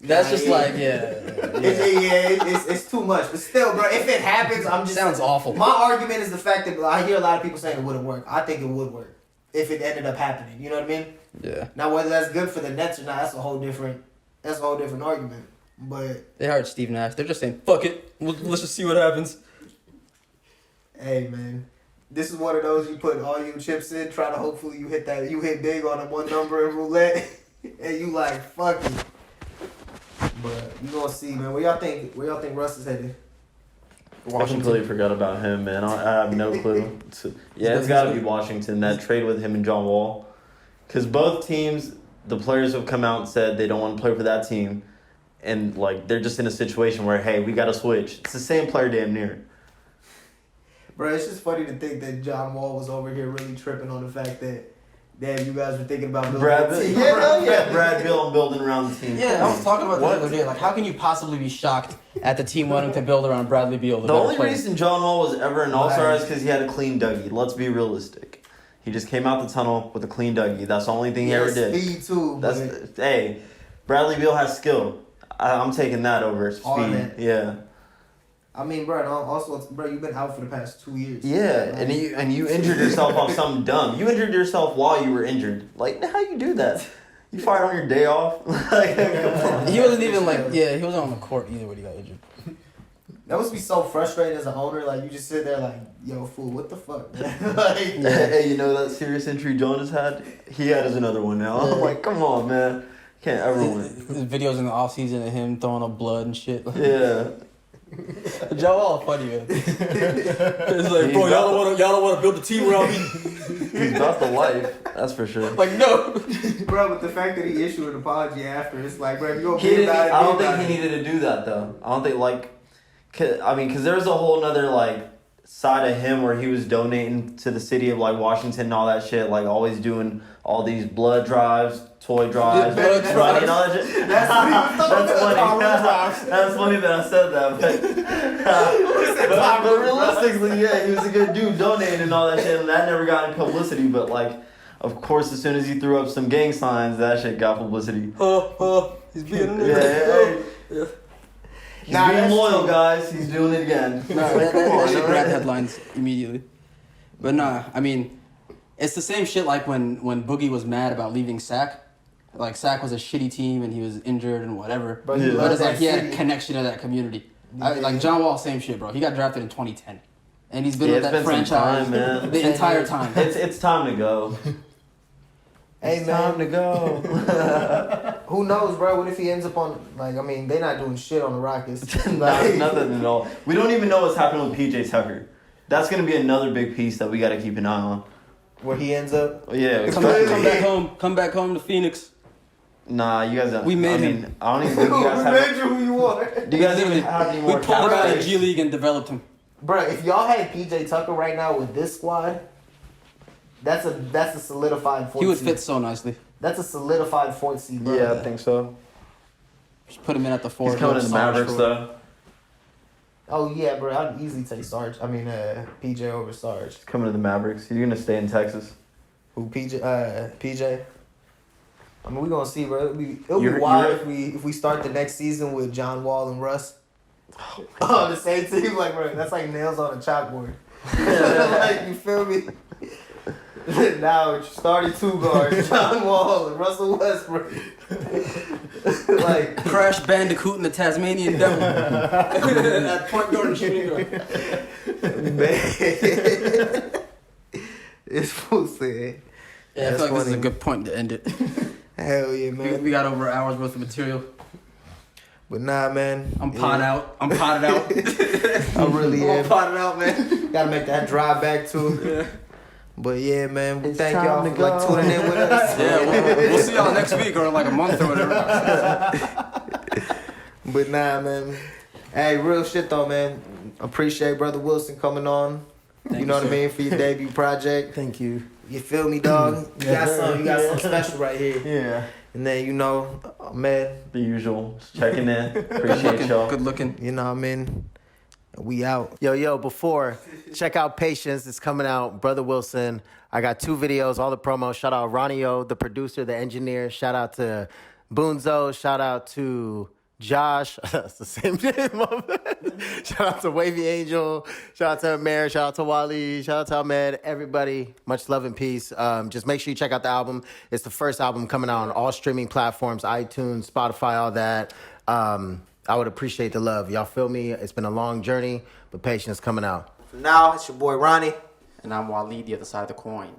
That's just like, It's too much. But still, bro, if it happens, I'm just... Sounds awful. My argument is the fact that I hear a lot of people saying it wouldn't work. I think it would work if it ended up happening. You know what I mean? Yeah. Now, whether that's good for the Nets or not, that's a whole different argument. But... They hired Steve Nash. They're just saying, fuck it. Let's just see what happens. Hey, man. This is one of those you put all your chips in, try to hopefully you hit big on a one number in roulette, and you like, fuck it. But you gonna see, man. Where y'all think Russ is headed? I completely forgot about him, man. I have no clue. It's got to be Washington. That trade with him and John Wall, because both teams, the players have come out and said they don't want to play for that team, and like they're just in a situation where hey, we got to switch. It's the same player damn near. Bro, it's just funny to think that John Wall was over here really tripping on the fact that, damn, you guys were thinking about building a team. Brad Beal and building around the team. Yeah, I was talking about that the other day. Like, how can you possibly be shocked at the team wanting to build around Bradley Beal? The only reason John Wall was ever an All-Star is because he had a clean Dougie. Let's be realistic. He just came out the tunnel with a clean Dougie. That's the only thing he ever did. Speed too. Hey, Bradley Beal has skill. I'm taking that over speed. All that. Yeah. I mean, bro, also, bro, you've been out for the past 2 years. Yeah, and you injured yourself off something dumb. You injured yourself while you were injured. Like, how you do that? You fired on your day off? He wasn't even like, he wasn't on the court either when he got injured. That must be so frustrating as an owner. Like, you just sit there like, yo, fool, what the fuck? Like, hey, you know that serious injury Jonas had? He had another one now. I'm like, come on, man. Can't ever win. His videos in the offseason of him throwing up blood and shit. Yeah. Joe Wall funny, man. It's like, bro, y'all don't want to build a team around me. He's about the life, that's for sure. Like, no. bro, but the fact that he issued an apology after, it's like, bro, if you gonna He be didn't, about it, I don't be think about he it. needed to do that, though. I don't think, because there's a whole nother, side of him where he was donating to the city of, Washington and all that shit, always doing all these blood drives, toy drives, Blood money drives. and all that shit. That's what he was talking That's about. funny. That's funny that I said that, but realistically, yeah, he was a good dude donating and all that shit, and that never got any publicity. But of course, as soon as he threw up some gang signs, that shit got publicity. He's being Yeah. He's being that's loyal, true. guys. He's doing it again. that should grab headlines immediately. But nah, I mean, it's the same shit like when Boogie was mad about leaving SAC. Like, SAC was a shitty team and he was injured and whatever. But he But loves it's like that he had a city. connection to that community. Yeah. Like John Wall, same shit, bro. He got drafted in 2010. And he's been Yeah, with it's that been some franchise time, man. the entire time. It's time to go. Hey, It's man. time to go. Who knows, bro? What if he ends up on, they're not doing shit on the Rockets. Nothing at all. We don't even know what's happening with PJ Tucker. That's gonna be another big piece that we got to keep an eye on. Where he ends up. Yeah, Come back home to Phoenix. Nah, you guys don't. We made him. I don't even think you guys have. you who you want. Do you guys even have any We more pulled him out of the cap G League and developed him. Bro, if y'all had PJ Tucker right now with this squad, that's a solidified fourth He would seed. fit so nicely. That's a solidified fourth seed, bro. Yeah, I think so. Just put him in at the 4. He's coming to the Sarge Mavericks for- though. Oh yeah, bro. I'd easily take PJ over Sarge. He's coming to the Mavericks. He's gonna stay in Texas. Who PJ? I mean, we gonna see, bro. It'll be You're- wild you're- if we start the next season with John Wall and Russ. Oh, the same team, bro. That's like nails on a chalkboard. You feel me? Now it's starting two guards, John Wall and Russell Westbrook. Crash Bandicoot and the Tasmanian Devil. At point guard and shooting guard. Man. It's pussy. Yeah, I That's feel like this is a funny. good point to end it. Hell yeah, man. We got over an hour's worth of material. But nah, man. I'm potted out. I'm potted out. I really I'm all am. potted out, man. Gotta make that drive back too. Yeah. But yeah, man, we It's thank time y'all to for like go. tuning in with us. Yeah, we'll see y'all next week or in like a month or whatever. But nah, man. Hey, real shit though, man. Appreciate Brother Wilson coming on. Thank you know you, what I mean, for your debut project. Thank you. You feel me, dog? You got something special right here. Yeah. And then you know, man, The usual. Just checking in. Appreciate y'all. Good looking. you know what I mean? We out. Yo, before, check out Patience. It's coming out. Brother Wilson. I got 2 videos, all the promos. Shout out Ronnie O, the producer, the engineer. Shout out to Boonzo. Shout out to Josh. That's the same name. Shout out to Wavy Angel. Shout out to Amir. Shout out to Wally. Shout out to Ahmed. Everybody, much love and peace. Just make sure you check out the album. It's the first album coming out on all streaming platforms, iTunes, Spotify, all that. I would appreciate the love. Y'all feel me? It's been a long journey, but Patience coming out. For now, it's your boy Ronnie. And I'm Waleed, the other side of the coin.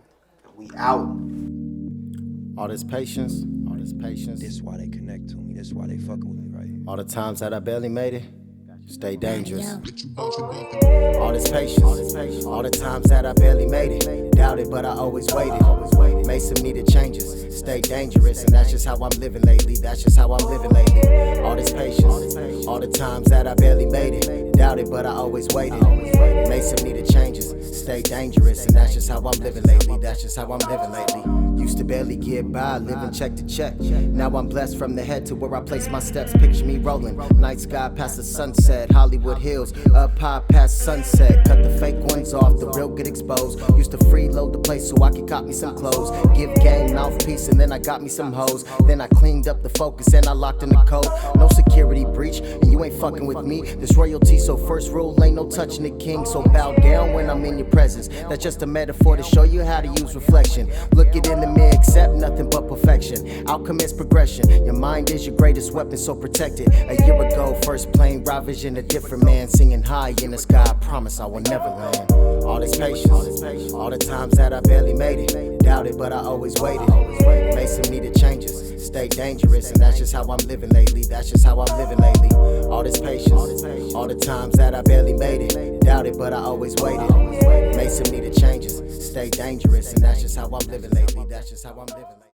We out. All this patience, all this patience. This why they connect to me. This why they fucking with me right here. All the times that I barely made it, stay dangerous. All this patience, all the times that I barely made it. Doubted, but I always waited. Made some needed changes, stay dangerous. And that's just how I'm living lately. That's just how I'm living lately. All this patience, all the times that I barely made it. Doubted, but I always waited. Made some needed changes, stay dangerous. And that's just how I'm living lately. That's just how I'm living lately. Used to barely get by, living check to check. Now I'm blessed from the head to where I place my steps. Picture me rolling, night sky past the sunset. Hollywood Hills, up high past sunset. Cut the fake ones off, the real get exposed. Used to freeload the place so I could cop me some clothes. Give gang mouthpiece and then I got me some hoes. Then I cleaned up the focus and I locked in the code. No security breach, and you ain't fucking with me. This royalty, so first rule ain't no touching the king. So bow down when I'm in your presence. That's just a metaphor to show you how to use reflection. Look it in the mirror, accept nothing but perfection. Outcome is progression. Your mind is your greatest weapon, so protect it. A year ago, first plane, raw vision, a different man, singing high in the sky. I promise I will never land. All this patience, all the times that I barely made it. Doubted, but I always waited. Made some needed changes, stay dangerous, and that's just how I'm living lately. That's just how I'm living lately. All this patience, all the times that I barely made it. Doubted, but I always waited. Made some needed changes, stay dangerous, and that's just how I'm living lately. That's just how I'm living lately.